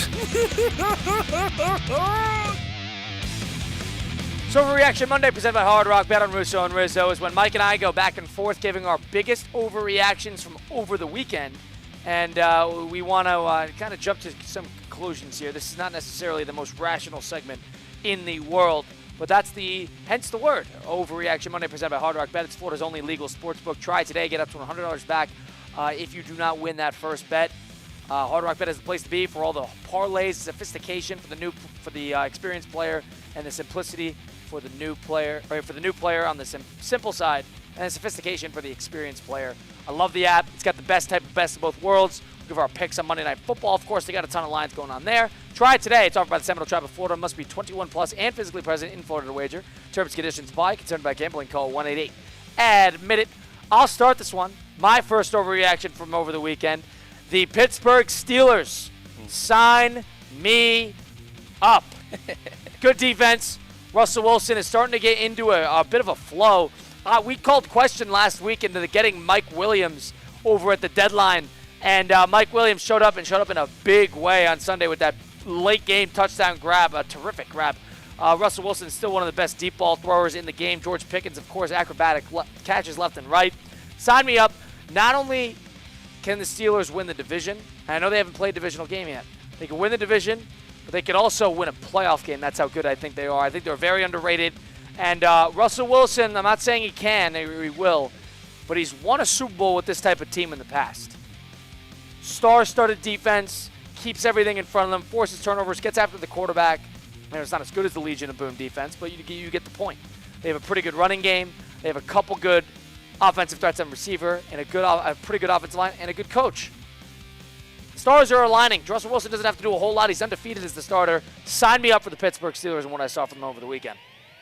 So Overreaction Monday presented by Hard Rock Bet on Russo and Rizzo is when Mike and I go back and forth giving our biggest overreactions from over the weekend. And we want to kind of jump to some conclusions here. This is not necessarily the most rational segment in the world, but that's hence the word, Overreaction Monday presented by Hard Rock Bet. It's Florida's only legal sports book. Try today, get up to $100 back if you do not win that first bet. Hard Rock Bet is the place to be for all the parlays, sophistication for the experienced player, and the simplicity for the new player, or for the new player on the simple side, and the sophistication for the experienced player. I love the app. It's got the best type of best of both worlds. We'll give our picks on Monday Night Football. Of course, they got a ton of lines going on there. Try it today. It's offered by the Seminole Tribe of Florida. Must be 21 plus and physically present in Florida to wager. Terms and conditions apply. Concerned by gambling, call 1-888-ADMIT IT. I'll start this one. My first overreaction from over the weekend. The Pittsburgh Steelers. Sign me up. Good defense. Russell Wilson is starting to get into a bit of a flow. We called question last week into getting Mike Williams over at the deadline. And Mike Williams showed up in a big way on Sunday with that late game touchdown grab, a terrific grab. Russell Wilson is still one of the best deep ball throwers in the game. George Pickens, of course, acrobatic catches left and right. Sign me up. Not only can the Steelers win the division, and I know they haven't played a divisional game yet. They can win the division, but they could also win a playoff game. That's how good I think they are. I think they're very underrated. And Russell Wilson, I'm not saying he can, he will, but he's won a Super Bowl with this type of team in the past. Star-studded defense, keeps everything in front of them, forces turnovers, gets after the quarterback. I mean, it's not as good as the Legion of Boom defense, but you get the point. They have a pretty good running game. They have a couple good offensive threats on receiver, and a pretty good offensive line, and a good coach. The Stars are aligning. Russell Wilson doesn't have to do a whole lot. He's undefeated as the starter. Sign me up for the Pittsburgh Steelers and what I saw from them over the weekend.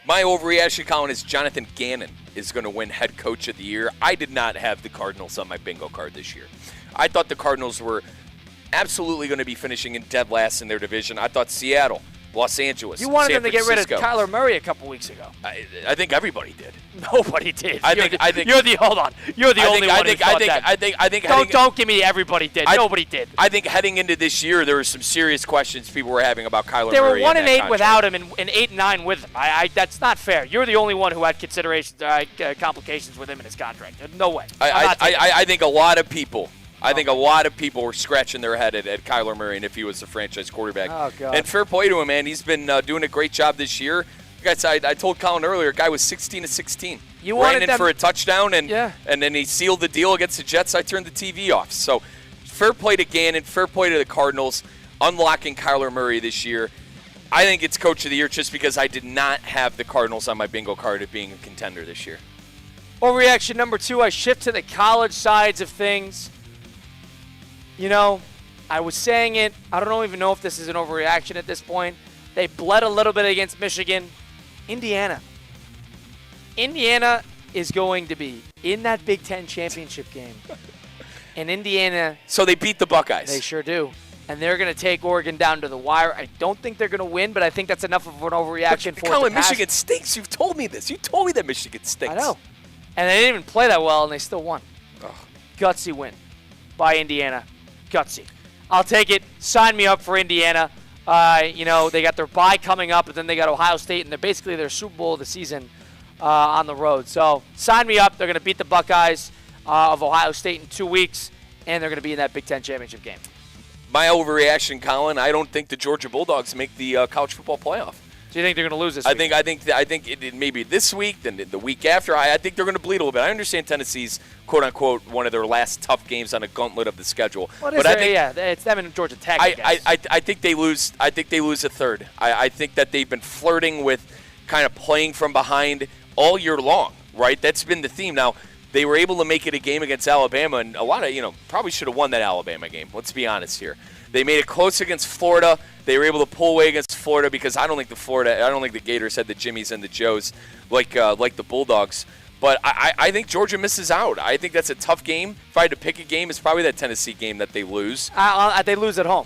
My overreaction, Colin, is Jonathan Gannon is going to win head coach of the year. I did not have the Cardinals on my bingo card this year. I thought the Cardinals were absolutely going to be finishing in dead last in their division. I thought Seattle, Los Angeles, You wanted San them to get rid of Francisco. Kyler Murray a couple weeks ago. I think everybody did. Nobody did. I think hold on. You're the only one who thought that. Don't give me everybody did. Nobody did. I think heading into this year, there were some serious questions people were having about Kyler They Murray. were 1-8 contract. without him and 8-9 with him. That's not fair. You're the only one who had considerations, complications with him in his contract. No way. I think a lot of people. I think a lot of people were scratching their head at Kyler Murray and if he was a franchise quarterback. Oh, God. And fair play to him, man. He's been doing a great job this year. Like I told Colin earlier, a guy was 16-16. You wanted ran in them for a touchdown, and Yeah. and then he sealed the deal against the Jets. I turned the TV off. So fair play to Gannon, fair play to the Cardinals, unlocking Kyler Murray this year. I think it's Coach of the Year just because I did not have the Cardinals on my bingo card of being a contender this year. Overreaction number 2, I shift to the college sides of things. You know, I was saying it. I don't even know if this is an overreaction at this point. They bled a little bit against Michigan. Indiana is going to be in that Big Ten championship game. And Indiana. So they beat the Buckeyes. They sure do. And they're going to take Oregon down to the wire. I don't think they're going to win, but I think that's enough of an overreaction for Colin, it to pass. Michigan stinks. You've told me this. You told me that Michigan stinks. I know. And they didn't even play that well, and they still won. Gutsy win by Indiana. Gutsy. I'll take it. Sign me up for Indiana. They got their bye coming up, and then they got Ohio State, and they're basically their Super Bowl of the season on the road. So sign me up. They're going to beat the Buckeyes of Ohio State in 2 weeks, and they're going to be in that Big Ten championship game. My overreaction, Colin, I don't think the Georgia Bulldogs make the college football playoff. Do you think they're going to lose this week? I think it maybe this week, then the week after. I think they're going to bleed a little bit. I understand Tennessee's quote unquote one of their last tough games on a gauntlet of the schedule. It's them and Georgia Tech. I think they lose. I think they lose a third. I think that they've been flirting with kind of playing from behind all year long. Right, that's been the theme. Now they were able to make it a game against Alabama, and a lot of probably should have won that Alabama game. Let's be honest here. They made it close against Florida. They were able to pull away against Florida because I don't think the Gators had the Jimmies and the Joes like the Bulldogs. But I think Georgia misses out. I think that's a tough game. If I had to pick a game, it's probably that Tennessee game that they lose. They lose at home.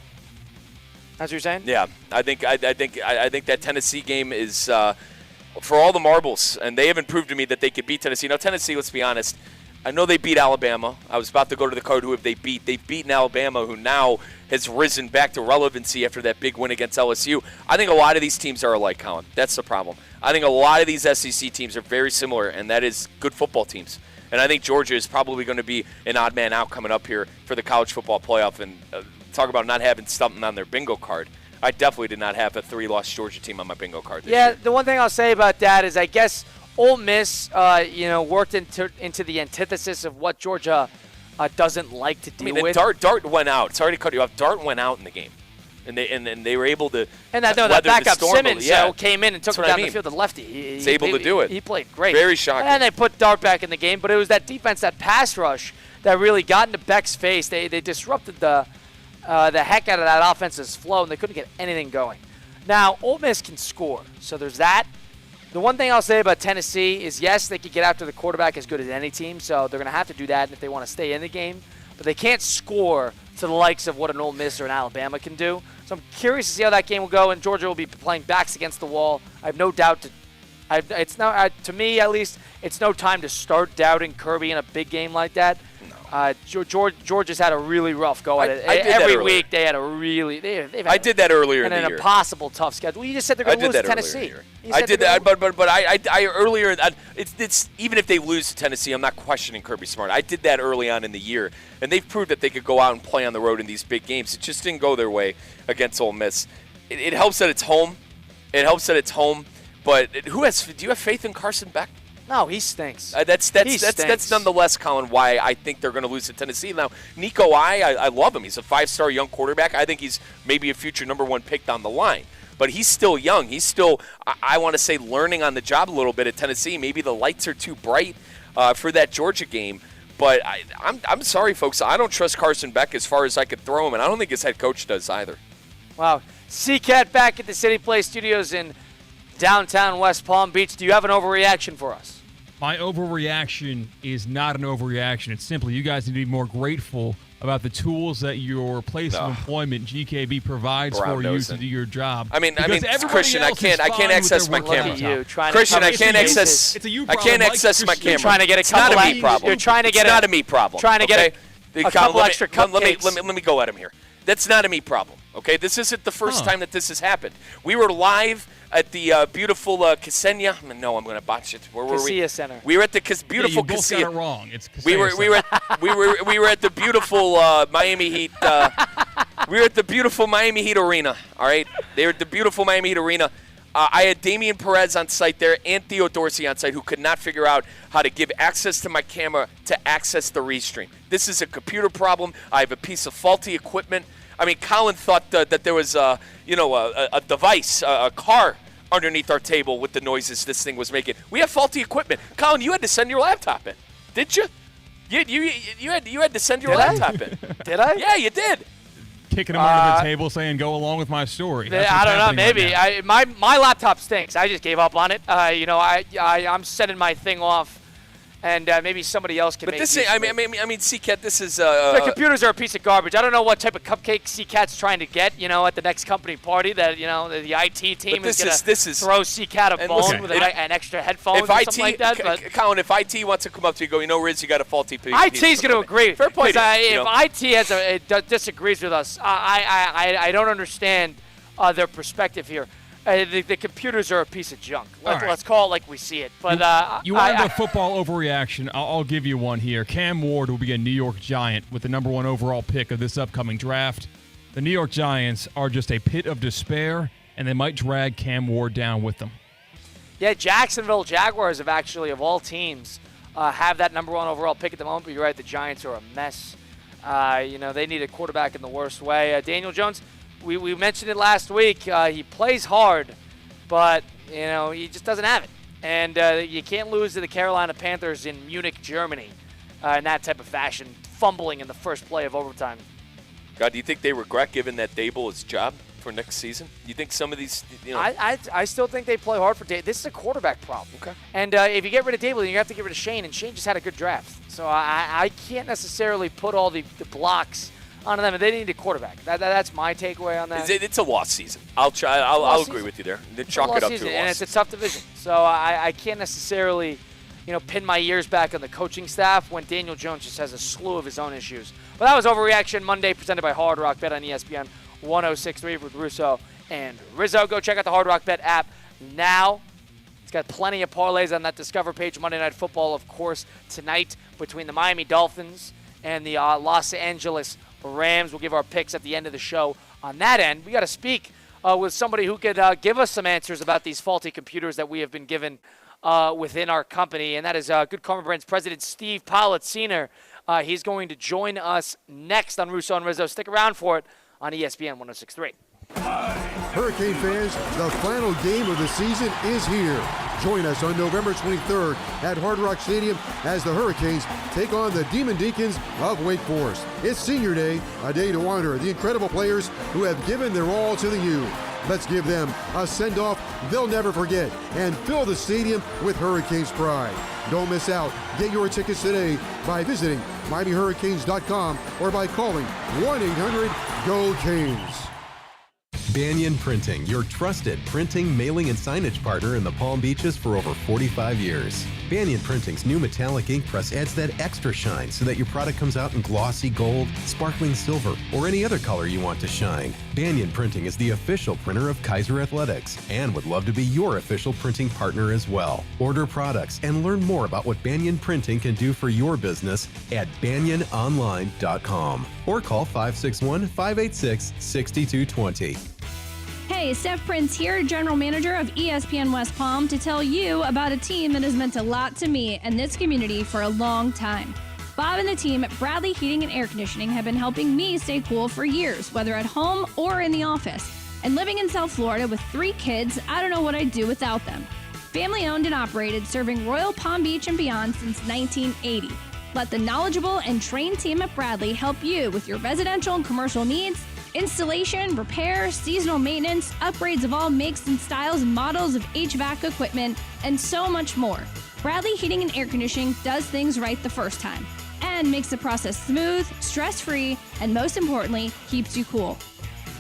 That's what you're saying? Yeah, I think that Tennessee game is for all the marbles, and they haven't proved to me that they could beat Tennessee. Now Tennessee, let's be honest. I know they beat Alabama. I was about to go to the card. Who have they beat? They've beaten Alabama, who now has risen back to relevancy after that big win against LSU. I think a lot of these teams are alike, Colin. That's the problem. I think a lot of these SEC teams are very similar, and that is good football teams. And I think Georgia is probably going to be an odd man out coming up here for the college football playoff. And talk about not having something on their bingo card. I definitely did not have a 3-loss Georgia team on my bingo card this year. The one thing I'll say about that is I guess Ole Miss, worked into the antithesis of what Georgia doesn't like to deal with. Dart went out. Sorry to cut you off. Dart went out in the game, and they were able to. And that backup Simmons came in and took him down the field to lefty. He's able to do it. He played great. Very shocking. And they put Dart back in the game, but it was that defense, that pass rush, that really got into Beck's face. They disrupted the heck out of that offense's flow, and they couldn't get anything going. Now Ole Miss can score, so there's that. The one thing I'll say about Tennessee is, yes, they could get after the quarterback as good as any team, so they're going to have to do that if they want to stay in the game. But they can't score to the likes of what an Ole Miss or an Alabama can do. So I'm curious to see how that game will go, and Georgia will be playing backs against the wall. I have no doubt to me, at least, it's no time to start doubting Kirby in a big game like that. Georgia's had a really rough go at it. Every week they had a really. I did that earlier in the year. An impossible tough schedule. Well, you just said they're going to lose to Tennessee. I did that, but earlier. It's even if they lose to Tennessee, I'm not questioning Kirby Smart. I did that early on in the year, and they've proved that they could go out and play on the road in these big games. It just didn't go their way against Ole Miss. It helps that it's home. But do you have faith in Carson Beck? No, he stinks. That's nonetheless, Colin, why I think they're going to lose to Tennessee. Now, Nico I love him. He's a 5-star young quarterback. I think he's maybe a future number 1 pick down the line. But he's still young. He's still, I want to say, learning on the job a little bit at Tennessee. Maybe the lights are too bright for that Georgia game. But I'm sorry, folks. I don't trust Carson Beck as far as I could throw him, and I don't think his head coach does either. Wow. C-Cat back at the City Play Studios in downtown West Palm Beach. Do you have an overreaction for us? My overreaction is not an overreaction. It's simply you guys need to be more grateful about the tools that your place of employment, GKB, provides for you to do your job. I mean, Christian, I can't access my camera. Christian, I can't access. It's a you I problem. can't access my camera. You're trying to get it's not a me problem. You're trying to get it's not a me problem. Trying to get a couple extra cupcakes. Let me go at him here. That's not a me problem. Okay, this isn't the first time that this has happened. We were live at the beautiful Ksenia. No, I'm going to botch it. Where were we? Kaseya Center. We were at the beautiful you both Kaseya. got it wrong. It's we were at the beautiful Miami Heat. We were at the beautiful Miami Heat arena. All right, they were at the beautiful Miami Heat arena. I had Damian Perez on site there and Theo Dorsey on site, who could not figure out how to give access to my camera to access the restream. This is a computer problem. I have a piece of faulty equipment. I mean, Colin thought that there was, a device, a car underneath our table with the noises this thing was making. We have faulty equipment. Colin, you had to send your laptop in, did you? You had to send your laptop in. Did I? Yeah, you did. Kicking him under the table, saying, "Go along with my story." I don't know. Maybe my laptop stinks. I just gave up on it. I'm sending my thing off. And maybe somebody else can make use of it. I mean, C-Cat, this is... the computers are a piece of garbage. I don't know what type of cupcake C-Cat's trying to get, at the next company party that, the IT team is going to throw C-Cat a bone with an extra headphones or something like that. But Colin, if IT wants to come up to you and go, Riz, you got a faulty piece. IT's going to agree. Fair point. If IT disagrees with us, I don't understand their perspective here. The computers are a piece of junk. Let's call it like we see it. But you wanted a football overreaction. I'll give you one here. Cam Ward will be a New York Giant with the #1 overall pick of this upcoming draft. The New York Giants are just a pit of despair, and they might drag Cam Ward down with them. Yeah, Jacksonville Jaguars have actually, of all teams, have that #1 overall pick at the moment. But you're right, the Giants are a mess. They need a quarterback in the worst way. Daniel Jones. We mentioned it last week. He plays hard, but, he just doesn't have it. And you can't lose to the Carolina Panthers in Munich, Germany in that type of fashion, fumbling in the first play of overtime. God, do you think they regret giving that Dable his job for next season? You think some of these, I still think they play hard for Dable. This is a quarterback problem. Okay. And if you get rid of Dable, then you have to get rid of Shane, and Shane just had a good draft. So I can't necessarily put all the blocks on them, and they need a quarterback. That's my takeaway on that. It's a lost season. I'll agree with you there. They chalk it up to a loss season. And it's a tough division. So I can't necessarily, pin my ears back on the coaching staff when Daniel Jones just has a slew of his own issues. But that was Overreaction Monday, presented by Hard Rock Bet on ESPN 106.3 with Russo and Rizzo. Go check out the Hard Rock Bet app now. It's got plenty of parlays on that Discover page. Monday Night Football, of course, tonight between the Miami Dolphins and the Los Angeles Rams. We'll give our picks at the end of the show. On that end, we got to speak with somebody who could give us some answers about these faulty computers that we have been given within our company, and that is Good Karma Brands President Steve Pollitt Sr. He's going to join us next on Russo and Rizzo. Stick around for it on ESPN 106.3. Hurricane fans, the final game of the season is here. Join us on November 23rd at Hard Rock Stadium as the Hurricanes take on the Demon Deacons of Wake Forest. It's Senior Day, a day to honor the incredible players who have given their all to the U. Let's give them a send-off they'll never forget and fill the stadium with Hurricanes pride. Don't miss out. Get your tickets today by visiting MiamiHurricanes.com or by calling 1-800-GO-CANES. Banyan Printing, your trusted printing, mailing, and signage partner in the Palm Beaches for over 45 years. Banyan Printing's new metallic ink press adds that extra shine so that your product comes out in glossy gold, sparkling silver, or any other color you want to shine. Banyan Printing is the official printer of Kaiser Athletics and would love to be your official printing partner as well. Order products and learn more about what Banyan Printing can do for your business at banyanonline.com or call 561-586-6220. Hey, Steph Prince here, General Manager of ESPN West Palm, to tell you about a team that has meant a lot to me and this community for a long time. Bob and the team at Bradley Heating and Air Conditioning have been helping me stay cool for years, whether at home or in the office. And living in South Florida with 3 kids, I don't know what I'd do without them. Family owned and operated, serving Royal Palm Beach and beyond since 1980. Let the knowledgeable and trained team at Bradley help you with your residential and commercial needs, installation, repair, seasonal maintenance, upgrades of all makes and styles and models of HVAC equipment, and so much more. Bradley Heating and Air Conditioning does things right the first time and makes the process smooth, stress-free, and most importantly, keeps you cool.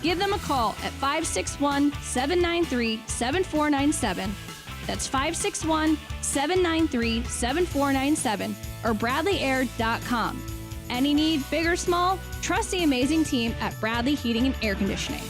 Give them a call at 561-793-7497. That's 561-793-7497 or BradleyAir.com. Any need, big or small, trust the amazing team at Bradley Heating and Air Conditioning.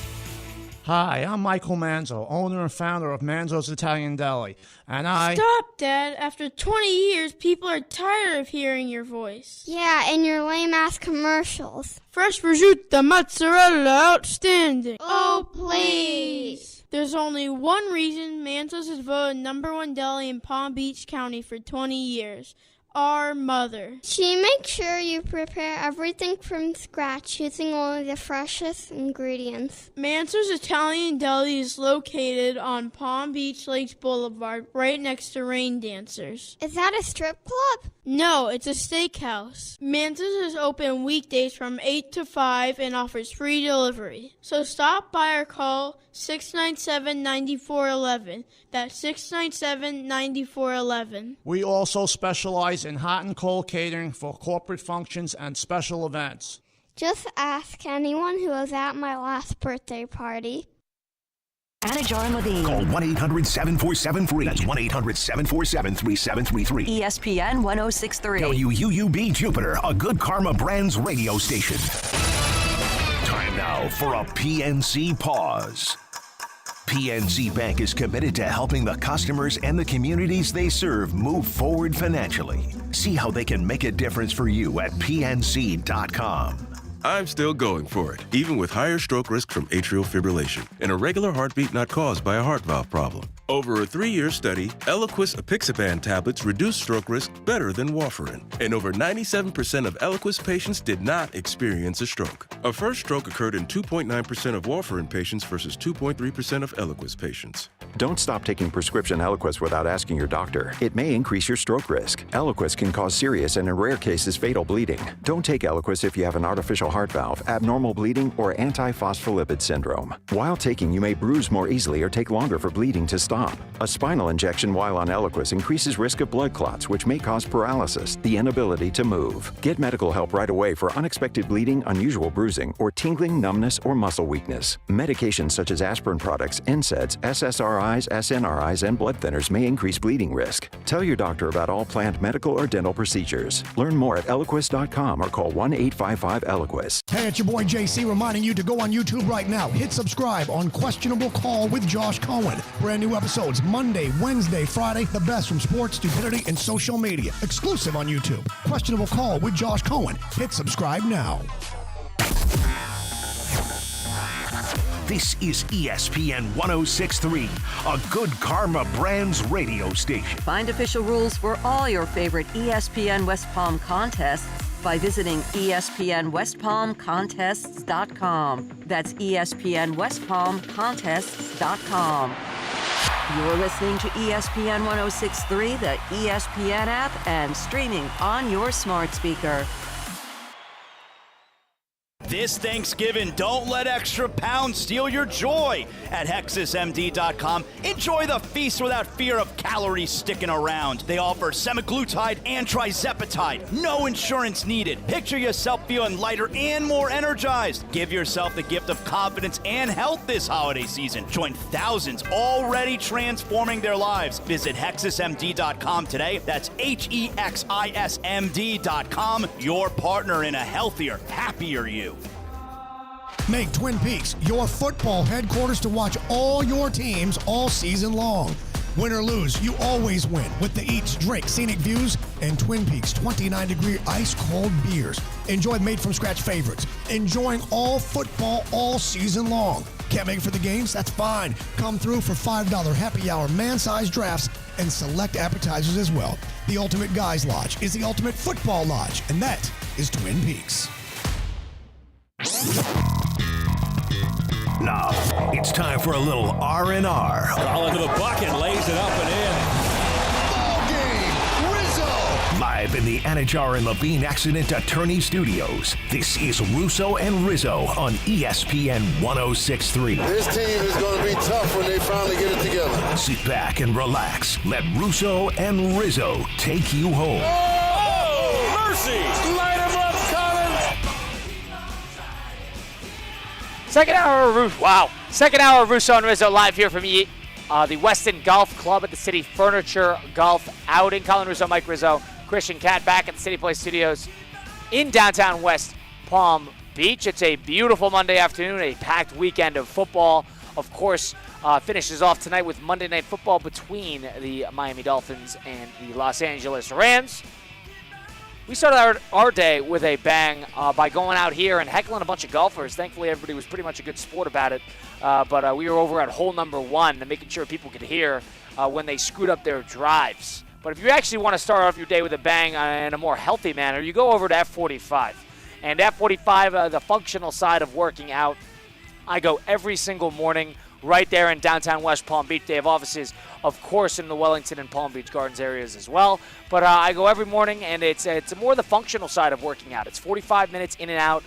Hi, I'm Michael Manzo, owner and founder of Manzo's Italian Deli, and Stop, Dad. After 20 years, people are tired of hearing your voice. Yeah, and your lame-ass commercials. Fresh prosciutto, mozzarella, outstanding. Oh, please. There's only one reason Manzo's is voted #1 deli in Palm Beach County for 20 years. Our mother. She makes sure you prepare everything from scratch using only the freshest ingredients. Manzo's Italian Deli is located on Palm Beach Lakes Boulevard, right next to Rain Dancers. Is that a strip club? No, it's a steakhouse. Manzo's is open weekdays from 8 to 5 and offers free delivery. So stop by or call 697-9411. That's 697-9411. we also specialize in hot and cold catering for corporate functions and special events. Just ask anyone who was at my last birthday party. Anajar and Levine. Call 1-800-747-FREE. That's 1-800-747-3733. ESPN 1063. WUUB Jupiter, a Good Karma Brands radio station. Time now for a PNC pause. PNC Bank is committed to helping the customers and the communities they serve move forward financially. See how they can make a difference for you at PNC.com. I'm still going for it, even with higher stroke risk from atrial fibrillation, an irregular heartbeat not caused by a heart valve problem. Over a 3-year study, Eliquis apixaban tablets reduced stroke risk better than warfarin, and over 97% of Eliquis patients did not experience a stroke. A first stroke occurred in 2.9% of warfarin patients versus 2.3% of Eliquis patients. Don't stop taking prescription Eliquis without asking your doctor. It may increase your stroke risk. Eliquis can cause serious and, in rare cases, fatal bleeding. Don't take Eliquis if you have an artificial heart valve, abnormal bleeding, or antiphospholipid syndrome. While taking, you may bruise more easily or take longer for bleeding to stop. A spinal injection while on Eliquis increases risk of blood clots, which may cause paralysis, the inability to move. Get medical help right away for unexpected bleeding, unusual bruising, or tingling, numbness, or muscle weakness. Medications such as aspirin products, NSAIDs, SSRIs, SNRIs, and blood thinners may increase bleeding risk. Tell your doctor about all planned medical or dental procedures. Learn more at Eliquis.com or call 1-855-ELIQUIS. Hey, it's your boy JC reminding you to go on YouTube right now. Hit subscribe on Questionable Call with Josh Cohen. Brand new episodes Monday, Wednesday, Friday. The best from sports, stupidity, and social media. Exclusive on YouTube. Questionable Call with Josh Cohen. Hit subscribe now. This is ESPN 1063, a Good Karma Brands radio station. Find official rules for all your favorite ESPN West Palm contests by visiting ESPNWestPalmContests.com. That's ESPNWestPalmContests.com. You're listening to ESPN 1063, the ESPN app, and streaming on your smart speaker. This Thanksgiving, don't let extra pounds steal your joy. At HexisMD.com, enjoy the feast without fear of calories sticking around. They offer semaglutide and trizepatide. No insurance needed. Picture yourself feeling lighter and more energized. Give yourself the gift of confidence and health this holiday season. Join thousands already transforming their lives. Visit HexisMD.com today. That's HEXISMD.com. Your partner in a healthier, happier you. Make Twin Peaks your football headquarters to watch all your teams all season long. Win or lose, you always win with the eats, drink, scenic views, and Twin Peaks 29-degree ice-cold beers. Enjoy made-from-scratch favorites. Enjoying all football all season long. Can't make it for the games? That's fine. Come through for $5 happy hour man-sized drafts and select appetizers as well. The Ultimate Guys Lodge is the ultimate football lodge, and that is Twin Peaks. Now, it's time for a little R&R. Ball into the bucket, lays it up and in. Ball game, Rizzo. Live Live in the Anajar and Levine Accident Attorney Studios, this is Russo and Rizzo on ESPN 106.3. This team is going to be tough when they finally get it together. Sit back and relax. Let Russo and Rizzo take you home. Oh, mercy! Light him up, Colin! Second hour of Russo and Rizzo live here from the Weston Golf Club at the City Furniture Golf Outing. Colin Rizzo, Mike Rizzo, Christian Cat back at the City Place Studios in downtown West Palm Beach. It's a beautiful Monday afternoon, a packed weekend of football. Of course, finishes off tonight with Monday Night Football between the Miami Dolphins and the Los Angeles Rams. We started our day with a bang by going out here and heckling a bunch of golfers. Thankfully, everybody was pretty much a good sport about it. But we were over at hole number 1 and making sure people could hear when they screwed up their drives. But if you actually want to start off your day with a bang in a more healthy manner, you go over to F45. And F45, the functional side of working out, I go every single morning right there in downtown West Palm Beach. They have offices, of course, in the Wellington and Palm Beach Gardens areas as well. But I go every morning, and it's more the functional side of working out. It's 45 minutes in and out,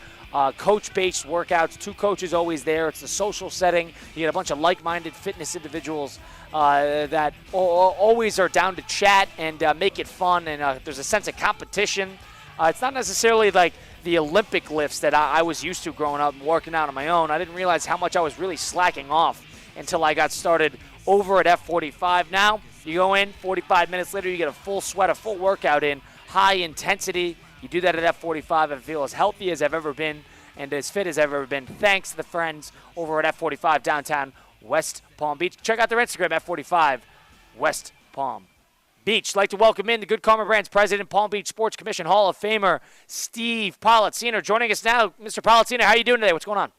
coach-based workouts, 2 coaches always there. It's the social setting. You get a bunch of like-minded fitness individuals that always are down to chat and make it fun, and there's a sense of competition. It's not necessarily like the Olympic lifts that I was used to growing up and working out on my own. I didn't realize how much I was really slacking off until I got started over at F45. Now, you go in, 45 minutes later, you get a full sweat, a full workout in, high intensity. You do that at F45 and feel as healthy as I've ever been and as fit as I've ever been. Thanks to the friends over at F45 downtown West Palm Beach. Check out their Instagram, F45 West Palm Beach. I'd like to welcome in the Good Karma Brands President, Palm Beach Sports Commission Hall of Famer, Steve Politziner, joining us now. Mr. Politziner, how are you doing today? What's going on?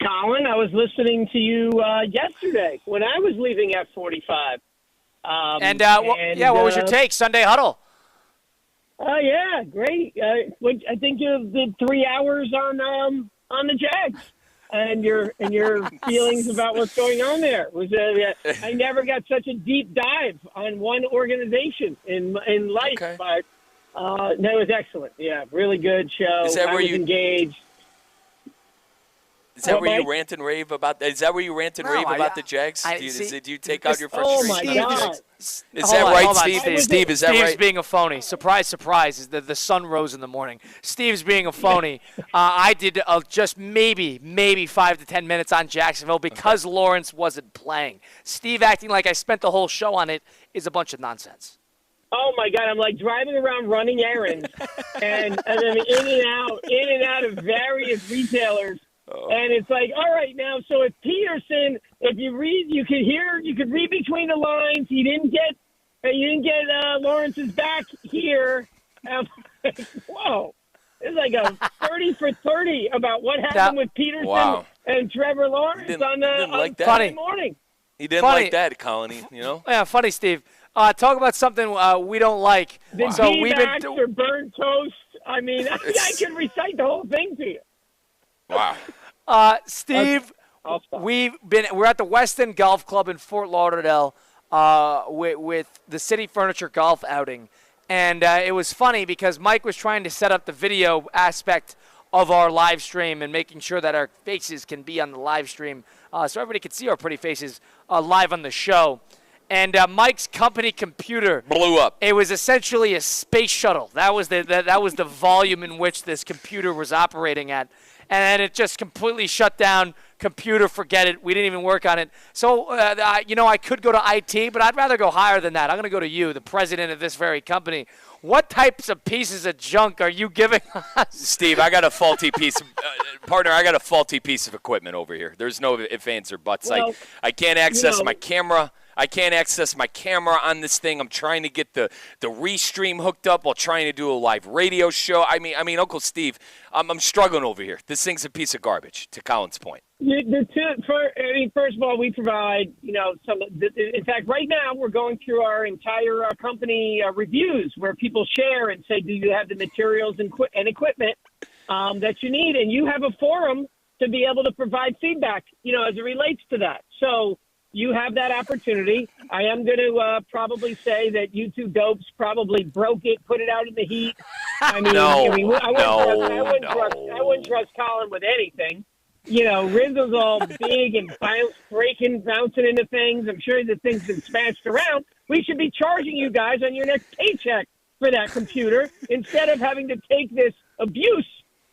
Colin, I was listening to you yesterday when I was leaving F45. What was your take? Sunday Huddle. Yeah, great. I think you did 3 hours on the Jags. And your feelings about what's going on there was I never got such a deep dive on one organization in life, but no, it was excellent. Yeah, really good show. Is that I where was you engaged? Is that where you rant and rave about? Is that where you rant and rave about the Jags? Do you take out your frustration? Oh my God! Is that right, Steve? Steve, is that right? Steve's being a phony. Surprise, surprise. Is the sun rose in the morning. Steve's being a phony. I did just maybe 5 to 10 minutes on Jacksonville because Lawrence wasn't playing. Steve acting like I spent the whole show on it is a bunch of nonsense. Oh my God! I'm like driving around running errands, and then in and out of various retailers. And it's like, all right, now, so if Peterson, if you read, you could read between the lines. You didn't get Lawrence's back here. Whoa. It's like a 30 for 30 about what happened with Peterson and Trevor Lawrence on Sunday morning. He didn't like that, Colony, you know? Yeah, funny, Steve. Talk about something we don't like. The or burnt toast. I mean, I can recite the whole thing to you. Wow. Steve, we're at the Weston Golf Club in Fort Lauderdale with the City Furniture Golf Outing. And it was funny because Mike was trying to set up the video aspect of our live stream and making sure that our faces can be on the live stream so everybody could see our pretty faces live on the show. And Mike's company computer blew up. It was essentially a space shuttle. That was the volume in which this computer was operating at. And then it just completely shut down. Computer, forget it. We didn't even work on it. So, I could go to IT, but I'd rather go higher than that. I'm going to go to you, the president of this very company. What types of pieces of junk are you giving us? Steve, I got a faulty piece of partner. I got a faulty piece of equipment over here. There's no ifs, ands, or buts. Well, I can't access my camera. I can't access my camera on this thing. I'm trying to get the Restream hooked up while trying to do a live radio show. I mean, Uncle Steve, I'm struggling over here. This thing's a piece of garbage, to Colin's point. First of all, we provide, some. In fact, right now we're going through our entire company reviews where people share and say, do you have the materials and equipment that you need? And you have a forum to be able to provide feedback, as it relates to that. So you have that opportunity. I am going to probably say that you two dopes probably broke it, put it out in the heat. I mean, I wouldn't trust Colin with anything. You know, Rizzo's all big and bouncing into things. I'm sure the thing's been smashed around. We should be charging you guys on your next paycheck for that computer instead of having to take this abuse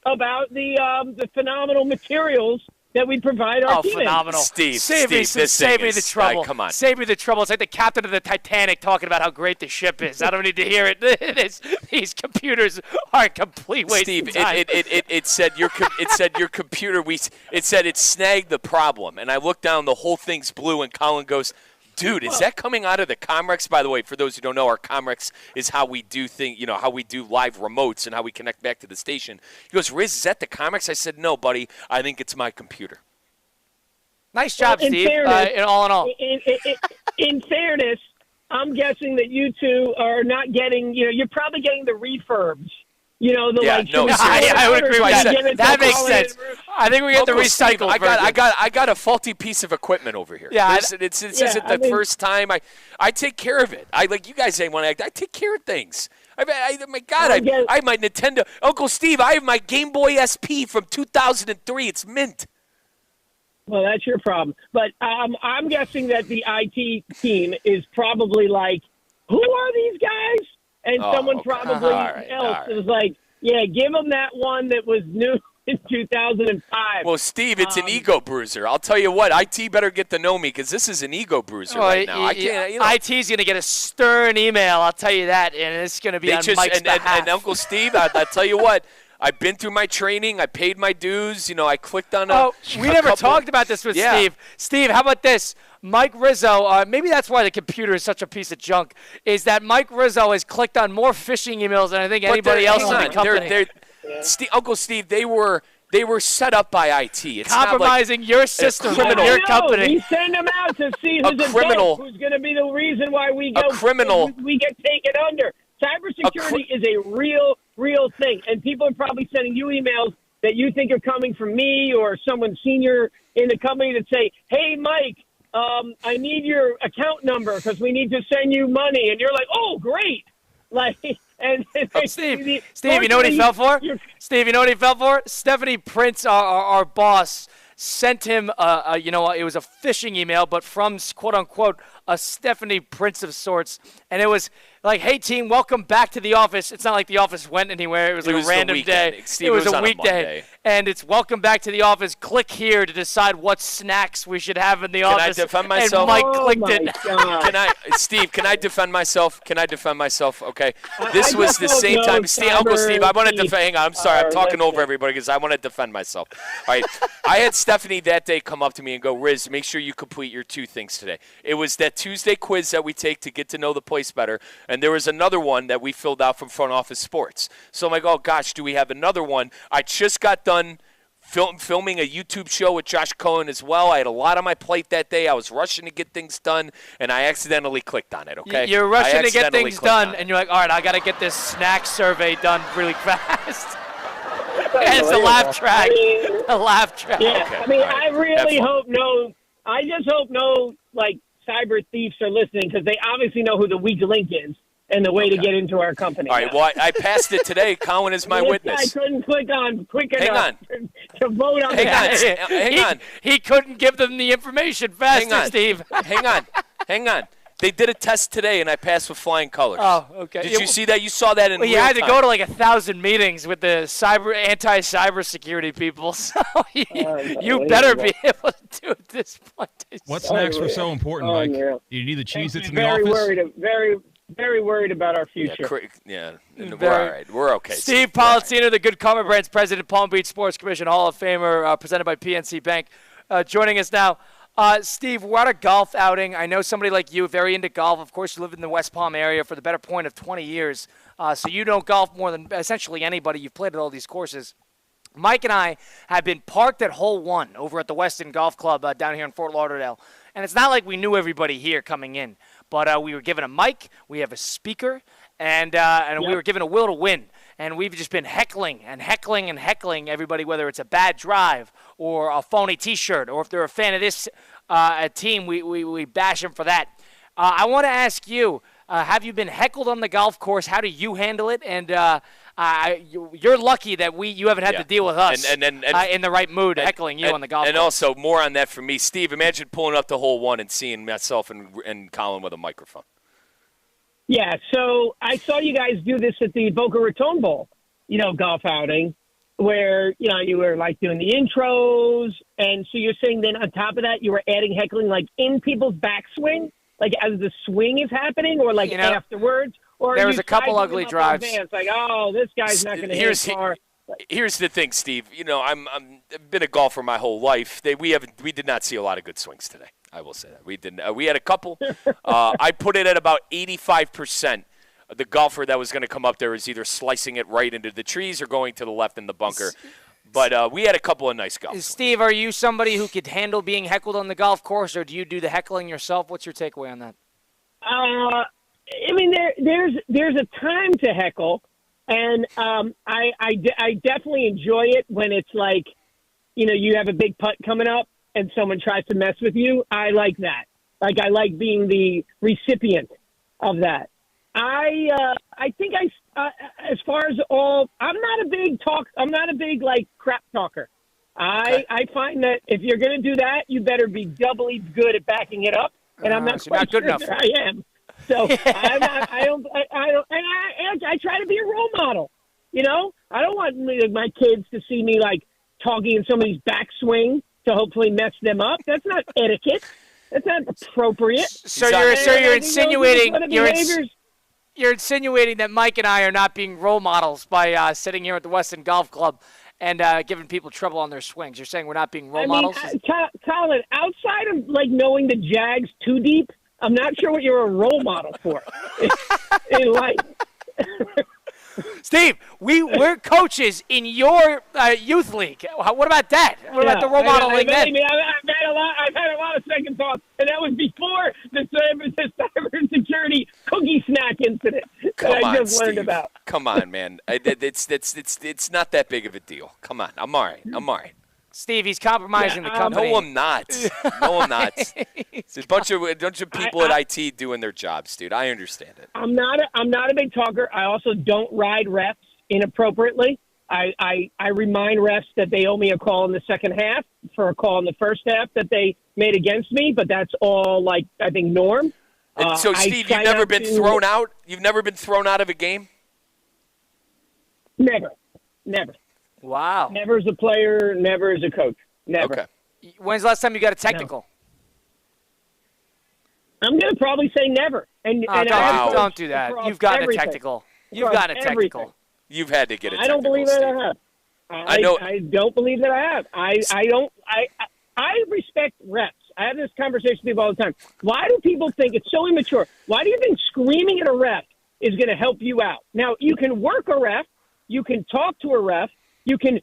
about the phenomenal materials that we provide our team. Phenomenal. Steve, save me the trouble. Come on. Save me the trouble. It's like the captain of the Titanic talking about how great the ship is. I don't need to hear it. These computers are a complete waste Steve, of time. it said your computer. It said it snagged the problem, and I looked down. The whole thing's blue, and Colin goes, "Dude, is that coming out of the Comrex?" By the way, for those who don't know, our Comrex is how we do how we do live remotes and how we connect back to the station. He goes, "Riz, is that the Comrex?" I said, "No, buddy. I think it's my computer." Nice job, Steve. Fairness, all in all. In fairness, I'm guessing that you two are not getting. You're probably getting the refurbs. I would agree with that. That makes sense. I think we get the recycled. I got a faulty piece of equitment over here. Yeah, this isn't the first time. I take care of it. Like you guys say, when I take care of things. My God, I have my Nintendo. Uncle Steve, I have my Game Boy SP from 2003. It's mint. Well, that's your problem. But I'm guessing that the IT team is probably like, who are these guys? And someone probably else is like, yeah, give them that one that was new in 2005. Well, Steve, it's an ego bruiser. I'll tell you what, IT better get to know me because this is an ego bruiser right now. I can't. IT's going to get a stern email, I'll tell you that, and it's going to be on Mike's behalf. And Uncle Steve, I'll tell you what. I've been through my training. I paid my dues. I clicked on we never talked about this with Steve. Steve, how about this? Mike Rizzo, maybe that's why the computer is such a piece of junk, is that Mike Rizzo has clicked on more phishing emails than I think anybody else in the company. Uncle Steve, they were set up by IT. It's compromising your system and your company. We send them out to see who's who's going to be the reason why we get taken under. Cybersecurity is a real thing, and people are probably sending you emails that you think are coming from me or someone senior in the company that say, "Hey, Mike, I need your account number because we need to send you money," and you're like, "Oh, great!" Steve, you know what he fell for? Steve, you know what he fell for? Stephanie Prince, our boss, sent him, it was a phishing email, but from quote unquote a Stephanie Prince of sorts, and it was like, "Hey team, welcome back to the office." It's not like the office went anywhere. It was a random day. Steve, it was a weekday, and it's "Welcome back to the office. Click here to decide what snacks we should have in the office." Can I defend myself? And Mike clicked it. Steve, can I defend myself? Okay. This was the same time. Uncle Steve, I want to defend. Hang on. I'm sorry. I'm talking over everybody because I want to defend myself. All right. I had Stephanie that day come up to me and go, "Riz, make sure you complete your 2 things today." It was that Tuesday quiz that we take to get to know the place better, and there was another one that we filled out from Front Office Sports. So I'm like, "Oh gosh, do we have another one?" I just got done filming a YouTube show with Josh Cohen as well. I had a lot on my plate that day. I was rushing to get things done, and I accidentally clicked on it, okay? You're rushing to get things done, and you're like, "All right, I got to get this snack survey done really fast." It's a laugh track. A laugh track. Yeah, okay. I mean, right. I just hope no, cyber thieves are listening because they obviously know who the weak link is and the way to get into our company. All right, well, I passed it today. Colin is my witness. I couldn't click on quick enough to vote on Hang on. He couldn't give them the information faster, Steve. Hang on. They did a test today, and I passed with flying colors. Oh, okay. Did you see that? You saw that in real you had to time. go to 1,000 meetings with the anti-cyber security people, so you better be able to do it this point. What snacks were so important, Mike? Do you need the Cheez-Its in the office? Very worried about our future. We're all right. We're okay. Steve Pollicino, the Good Karma Brands president, Palm Beach Sports Commission Hall of Famer, presented by PNC Bank, joining us now. Steve, we're at a golf outing. I know somebody like you, very into golf. Of course, you live in the West Palm area for the better point of 20 years. So you know golf more than essentially anybody. You've played at all these courses. Mike and I have been parked at Hole 1 over at the Weston Golf Club down here in Fort Lauderdale. And it's not like we knew everybody here coming in. But we were given a mic, we have a speaker, and we were given a will to win. And we've just been heckling everybody, whether it's a bad drive or a phony T-shirt, or if they're a fan of this a team, we bash them for that. I want to ask you, have you been heckled on the golf course? How do you handle it? And you're lucky that you haven't had to deal with us in the right mood heckling you on the golf course. And also, more on that from me. Steve, imagine pulling up the hole one and seeing myself and Colin with a microphone. Yeah, so I saw you guys do this at the Boca Raton Bowl, golf outing, where, you were, like, doing the intros. And so you're saying then on top of that, you were adding heckling, like, in people's backswing? Like, as the swing is happening, or, like, afterwards? Or there was a couple ugly drives. Like, oh, this guy's not going to hit far. Here's the thing, Steve. I've been a golfer my whole life. We did not see a lot of good swings today. I will say that we didn't. We had a couple. I put it at about 85%. The golfer that was going to come up there is either slicing it right into the trees or going to the left in the bunker. But we had a couple of nice golf. Steve, are you somebody who could handle being heckled on the golf course, or do you do the heckling yourself? What's your takeaway on that? I mean, there's a time to heckle, and I definitely enjoy it when it's like, you have a big putt coming up and someone tries to mess with you. I like that. Like, I like being the recipient of that. I think as far as I'm not a big like crap talker. I find that if you're going to do that, you better be doubly good at backing it up. And I'm not quite sure that I am. So I don't, and I try to be a role model. I don't want my kids to see me like talking in somebody's backswing to hopefully mess them up. That's not etiquette. That's not appropriate. So you're insinuating you're insinuating that Mike and I are not being role models by sitting here at the Weston Golf Club and giving people trouble on their swings. You're saying we're not being role models? Colin, outside of like knowing the Jags too deep, I'm not sure what you're a role model for in life. Steve, we're coaches in your youth league. What about that? What about the role modeling then? I've had a lot of second thoughts, and that was before the cybersecurity cookie snack incident that I just learned about. Come on, man. It's not that big of a deal. Come on. I'm all right. Steve, he's compromising the company. No, I'm not. It's a bunch of people at IT doing their jobs, dude. I understand it. I'm not a big talker. I also don't ride refs inappropriately. I remind refs that they owe me a call in the second half for a call in the first half that they made against me, but that's all, like, I think, norm. So, Steve, you've never been thrown out? You've never been thrown out of a game? Never. Wow. Never as a player, never as a coach. Never. Okay. When's the last time you got a technical? No. I'm going to probably say never. Don't do that. You've got a technical. You've got a technical. You've had to get a technical. I don't believe that I have. I know. I don't believe that I have. I respect reps. I have this conversation with people all the time. Why do people think it's so immature? Why do you think screaming at a ref is going to help you out? Now, you can work a ref. You can talk to a ref. You can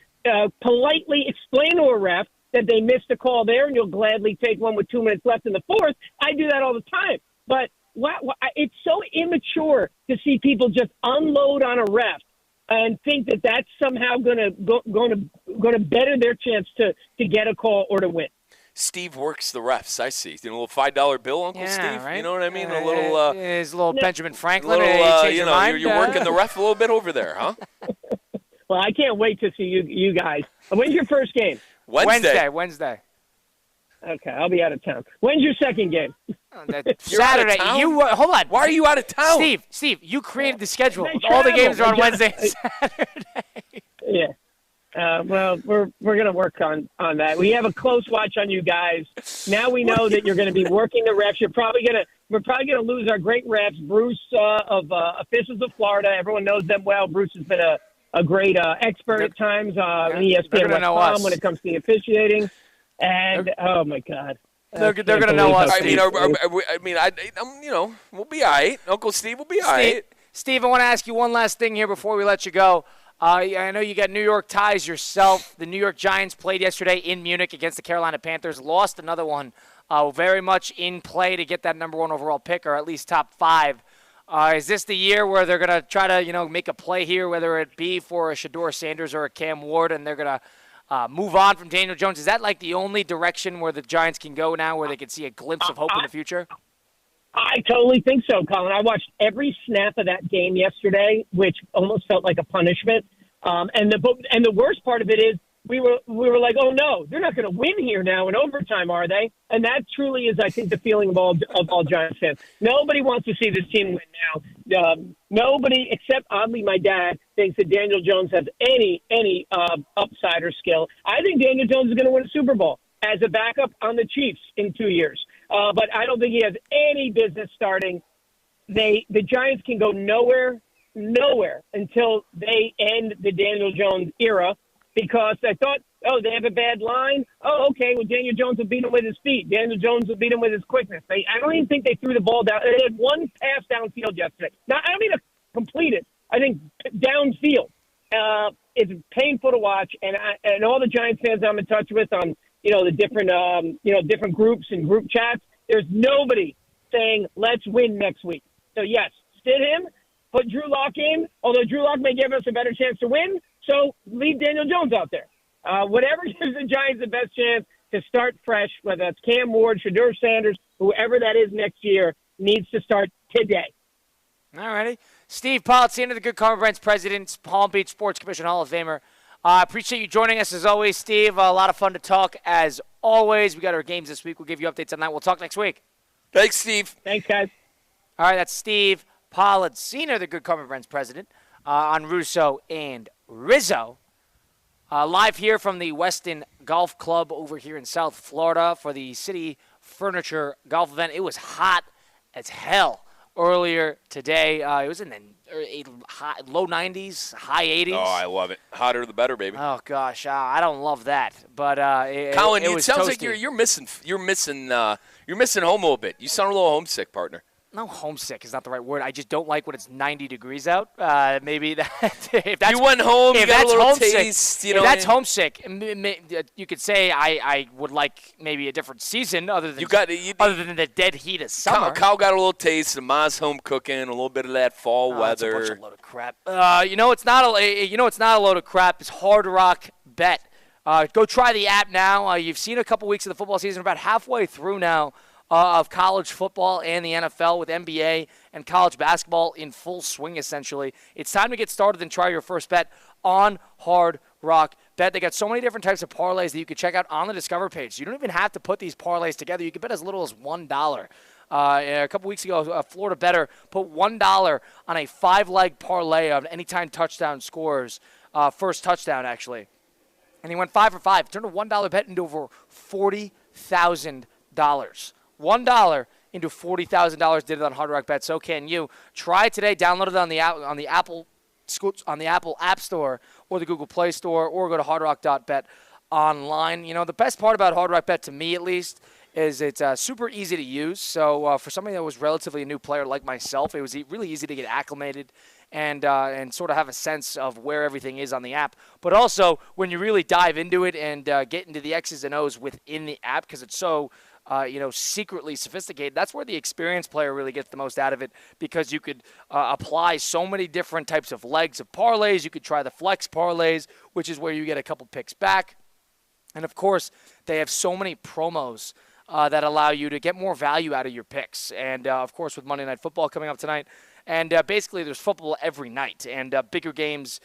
politely explain to a ref that they missed a call there, and you'll gladly take one with 2 minutes left in the fourth. I do that all the time. But it's so immature to see people just unload on a ref and think that that's somehow going to better their chance to get a call or to win. Steve works the refs. I see. A little $5 bill, Uncle Steve. Right? You know what I mean? A little. His little Benjamin Franklin. You're working the ref a little bit over there, huh? Well, I can't wait to see you guys. When's your first game? Wednesday. Okay, I'll be out of town. When's your second game? Saturday. Hold on. Why are you out of town? Steve, you created the schedule. All the games are on Wednesday and Saturday. Yeah. Well, we're going to work on that. We have a close watch on you guys. Now we know that you're going to be working the refs. We're probably going to lose our great refs. Bruce of Officials of Florida. Everyone knows them well. Bruce has been a great expert at times on ESPN West Palm when it comes to the officiating. And oh my God, they're going to know us. We'll be all right. Uncle Steve will be all right. Steve, I want to ask you one last thing here before we let you go. I know you got New York ties yourself. The New York Giants played yesterday in Munich against the Carolina Panthers. Lost another one. Very much in play to get that number 1 overall pick, or at least top 5. Is this the year where they're going to try to, make a play here, whether it be for a Shedeur Sanders or a Cam Ward, and they're going to move on from Daniel Jones? Is that like the only direction where the Giants can go now, where they can see a glimpse of hope in the future? I totally think so, Colin. I watched every snap of that game yesterday, which almost felt like a punishment. And the worst part of it is we were like, oh no, they're not going to win here now in overtime, are they? And that truly is, I think, the feeling of all Giants fans. Nobody wants to see this team win now. Nobody, except oddly my dad, thinks that Daniel Jones has any upside or skill. I think Daniel Jones is going to win a Super Bowl as a backup on the Chiefs in 2 years. But I don't think he has any business starting. The Giants can go nowhere until they end the Daniel Jones era, because I thought, oh, they have a bad line. Oh, okay, well, Daniel Jones will beat him with his feet. Daniel Jones will beat him with his quickness. I don't even think they threw the ball down. They had one pass downfield yesterday. Now, I don't mean to complete it. I think downfield. It's painful to watch, and all the Giants fans I'm in touch with on the different groups and group chats, there's nobody saying, let's win next week. So, yes, sit him, put Drew Lock in, although Drew Lock may give us a better chance to win, so leave Daniel Jones out there. Whatever gives the Giants the best chance to start fresh, whether that's Cam Ward, Shedeur Sanders, whoever that is next year, needs to start today. All righty. Steve Politzino, the Good Karma Brands president, Palm Beach Sports Commission Hall of Famer. Appreciate you joining us as always, Steve. A lot of fun to talk as always. We got our games this week. We'll give you updates on that. We'll talk next week. Thanks, Steve. Thanks, guys. All right, that's Steve Politzino, the Good Karma Brands president, on Russo and Rizzo. Live here from the Weston Golf Club over here in South Florida for the City Furniture Golf event. It was hot as hell earlier today. It was in the low 90s, high 80s. Oh, I love it. Hotter the better, baby. Oh gosh, I don't love that. But Colin, it it was sounds toasty. like you're missing home a little bit. You sound a little homesick, partner. No, homesick is not the right word. I just don't like when it's 90 degrees out. Maybe that if that's you went home, you got a little homesick, taste. If that's homesick, you could say I would like maybe a different season other than the dead heat of summer. Kyle got a little taste of Ma's home cooking, a little bit of that fall weather. That's a bunch of load of crap. It's not a load of crap. It's Hard Rock Bet. Go try the app now. You've seen a couple weeks of the football season. About halfway through now. Of college football and the NFL with NBA and college basketball in full swing, essentially. It's time to get started and try your first bet on Hard Rock Bet. They got so many different types of parlays that you can check out on the Discover page. You don't even have to put these parlays together. You can bet as little as $1. A couple weeks ago, Florida Better put $1 on a 5-leg parlay of anytime touchdown scores, first touchdown, actually. And he went 5 for 5. Turned a $1 bet into over $40,000. $1 into $40,000 did it on Hard Rock Bet. So can you. Try it today. Download it on the Apple App Store or the Google Play Store, or go to hardrock.bet online. The best part about Hard Rock Bet, to me at least, is it's super easy to use. So for somebody that was relatively a new player like myself, it was really easy to get acclimated and sort of have a sense of where everything is on the app. But also, when you really dive into it and get into the X's and O's within the app, because it's so secretly sophisticated, that's where the experienced player really gets the most out of it, because you could apply so many different types of legs of parlays. You could try the flex parlays, which is where you get a couple picks back. And, of course, they have so many promos that allow you to get more value out of your picks. And, of course, with Monday Night Football coming up tonight, and basically there's football every night, and bigger games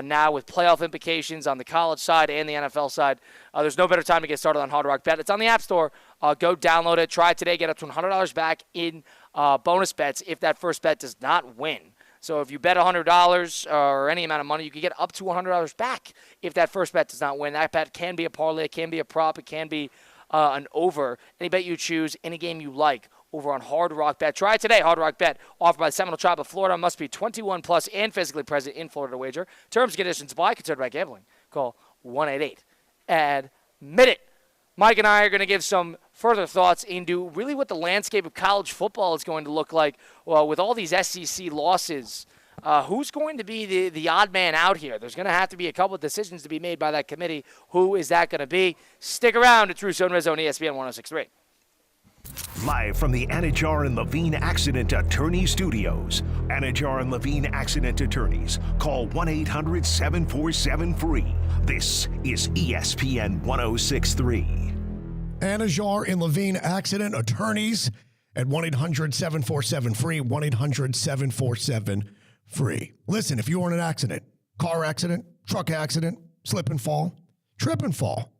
now with playoff implications on the college side and the NFL side. There's no better time to get started on Hard Rock Bet. It's on the App Store. Go download it. Try it today. Get up to $100 back in bonus bets if that first bet does not win. So if you bet $100 or any amount of money, you can get up to $100 back if that first bet does not win. That bet can be a parlay, it can be a prop, it can be an over. Any bet you choose, any game you like, over on Hard Rock Bet. Try it today. Hard Rock Bet, offered by the Seminole Tribe of Florida. Must be 21 plus and physically present in Florida to wager. Terms and conditions apply. Concerned about gambling. Call 1-888-ADMIT-IT. Mike and I are going to give some further thoughts into really what the landscape of college football is going to look like with all these SEC losses. Who's going to be the odd man out here? There's going to have to be a couple of decisions to be made by that committee. Who is that going to be? Stick around. It's Russo and Rizzo on ESPN 106.3. Live from the Anajar and Levine Accident Attorney Studios. Anajar and Levine Accident Attorneys. Call 1-800-747-FREE. This is ESPN 1063. Anajar and Levine Accident Attorneys at 1-800-747-FREE, 1-800-747-FREE. Listen, if you were in an accident, car accident, truck accident, slip and fall, trip and fall,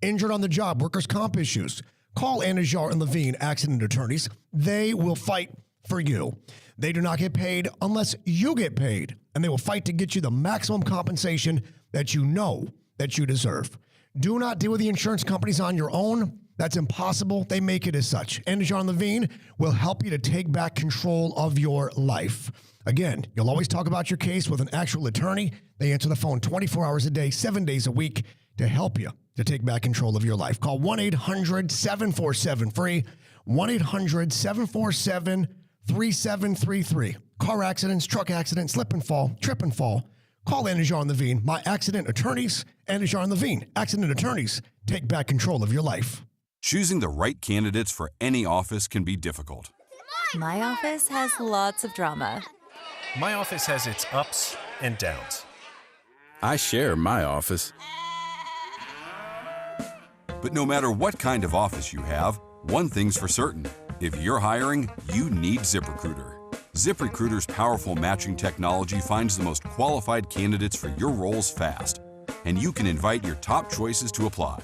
injured on the job, workers' comp issues, call Anajar and Levine Accident Attorneys. They will fight for you. They do not get paid unless you get paid, and they will fight to get you the maximum compensation that you know that you deserve. Do not deal with the insurance companies on your own. That's impossible. They make it as such. Anajar and Levine will help you to take back control of your life. Again, you'll always talk about your case with an actual attorney. They answer the phone 24 hours a day, 7 days a week to help you to take back control of your life. Call 1-800-747-FREE, 1-800-747-3733. Car accidents, truck accidents, slip and fall, trip and fall. Call Anajar and Levine, my accident attorneys. Anajar and Levine, accident attorneys. Take back control of your life. Choosing the right candidates for any office can be difficult. My office has lots of drama. My office has its ups and downs. I share my office. But no matter what kind of office you have, one thing's for certain. If you're hiring, you need ZipRecruiter. ZipRecruiter's powerful matching technology finds the most qualified candidates for your roles fast, and you can invite your top choices to apply.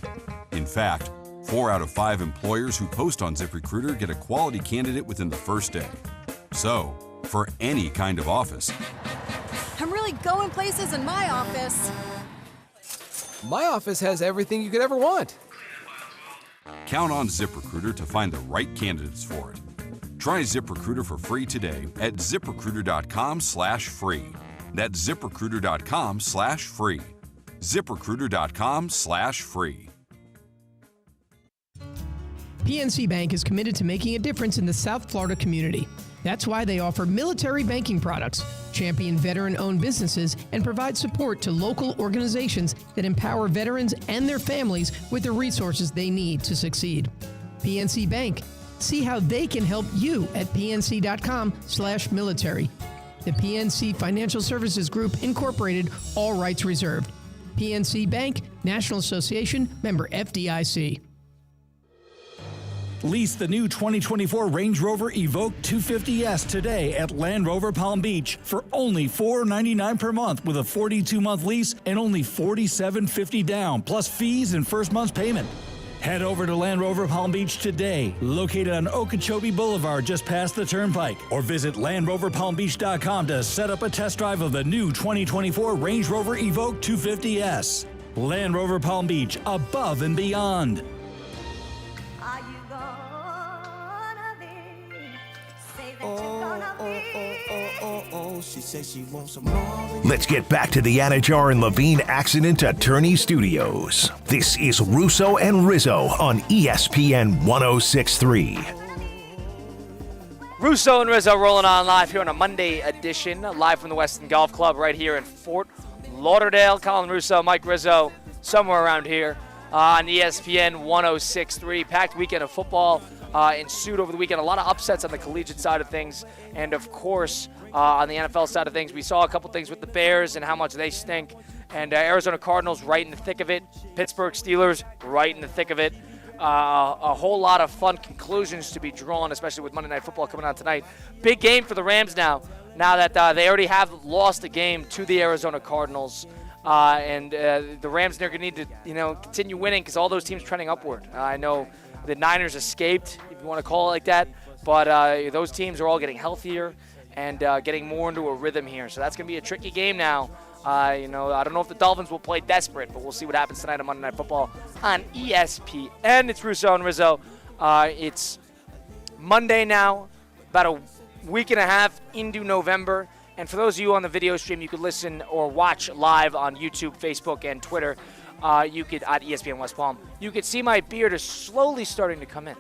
In fact, 4 out of 5 employers who post on ZipRecruiter get a quality candidate within the first day. So, for any kind of office, I'm really going places in my office. My office has everything you could ever want. count on ZipRecruiter to find the right candidates for it. Try ZipRecruiter for free today at ZipRecruiter.com/free. That's ZipRecruiter.com/free. ZipRecruiter.com/free. PNC Bank is committed to making a difference in the South Florida community. That's why they offer military banking products, champion veteran-owned businesses, and provide support to local organizations that empower veterans and their families with the resources they need to succeed. PNC Bank. See how they can help you at pnc.com/military. The PNC Financial Services Group, Incorporated, all rights reserved. PNC Bank, National Association, member FDIC. Lease the new 2024 Range Rover Evoque 250S today at Land Rover Palm Beach for only $499 per month with a 42-month lease and only $47.50 down, plus fees and first month's payment. Head over to Land Rover Palm Beach today, located on Okeechobee Boulevard just past the Turnpike, or visit LandRoverPalmBeach.com to set up a test drive of the new 2024 Range Rover Evoque 250S. Land Rover Palm Beach, above and beyond. She says she wants some more. Let's get back to the Anajar and Levine Accident Attorney Studios. This is Russo and Rizzo on ESPN 1063. Russo and Rizzo rolling on live here on a Monday edition, live from the Weston Golf Club right here in Fort Lauderdale. Colin Russo, Mike Rizzo, somewhere around here on ESPN 1063. Packed weekend of football ensued over the weekend. A lot of upsets on the collegiate side of things. And, of course, on the NFL side of things, we saw a couple things with the Bears and how much they stink. And Arizona Cardinals right in the thick of it. Pittsburgh Steelers right in the thick of it. A whole lot of fun conclusions to be drawn, especially with Monday Night Football coming on tonight. Big game for the Rams now that they already have lost a game to the Arizona Cardinals. And the Rams are going to need to, continue winning because all those teams trending upward. I know the Niners escaped, if you want to call it like that. But those teams are all getting healthier and getting more into a rhythm here. So that's going to be a tricky game now. I don't know if the Dolphins will play desperate, but we'll see what happens tonight on Monday Night Football on ESPN. It's Russo and Rizzo. It's Monday now, about a week and a half into November. And for those of you on the video stream, you could listen or watch live on YouTube, Facebook, and Twitter. You could, at ESPN West Palm, you could see my beard is slowly starting to come in.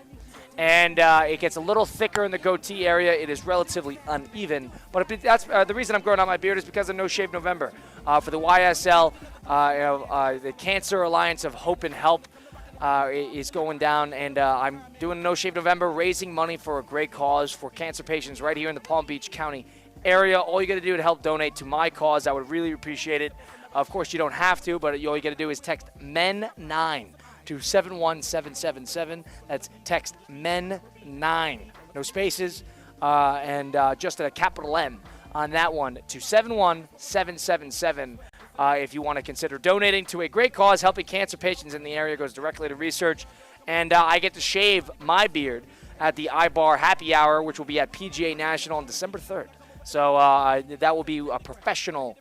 And it gets a little thicker in the goatee area. It is relatively uneven. But that's the reason I'm growing out my beard is because of No Shave November. For the YSL, the Cancer Alliance of Hope and Help, is going down, and I'm doing No Shave November, raising money for a great cause for cancer patients right here in the Palm Beach County area. All you got to do to help donate to my cause, I would really appreciate it. Of course, you don't have to, but all you got to do is text MEN9 to 71777. That's text MEN9. No spaces, and just a capital M on that one to 71777. If you want to consider donating to a great cause, helping cancer patients in the area goes directly to research. And I get to shave my beard at the iBar Happy Hour, which will be at PGA National on December 3rd. So that will be a professional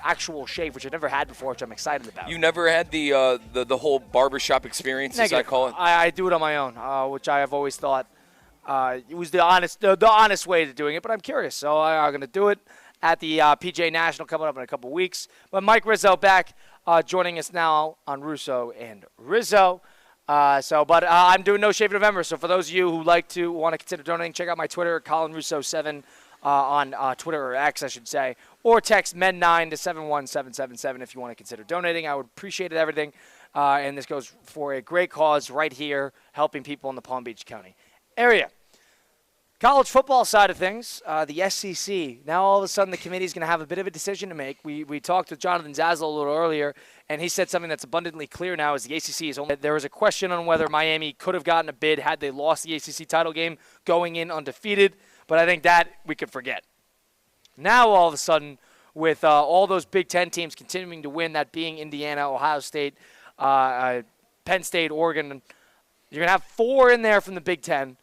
actual shave, which I've never had before, which I'm excited about. You never had the whole barbershop experience, Negative. as I call it? I do it on my own, which I have always thought it was the honest way to doing it, but I'm curious. So I'm going to do it at the PGA National coming up in a couple weeks. But Mike Rizzo back joining us now on Russo and Rizzo. But I'm doing No Shave November. So for those of you who want to consider donating, check out my Twitter, Colin Russo7 on Twitter, or X, I should say, or text MEN9 to 71777 if you want to consider donating. I would appreciate it, everything. And this goes for a great cause right here, helping people in the Palm Beach County area. College football side of things, the SEC. Now all of a sudden the committee is going to have a bit of a decision to make. We talked with Jonathan Zaslow a little earlier, and he said something that's abundantly clear now is the ACC is only. There was a question on whether Miami could have gotten a bid had they lost the ACC title game going in undefeated, but I think that we could forget. Now all of a sudden, with all those Big Ten teams continuing to win, that being Indiana, Ohio State, Penn State, Oregon, you're going to have 4 in there from the Big Ten.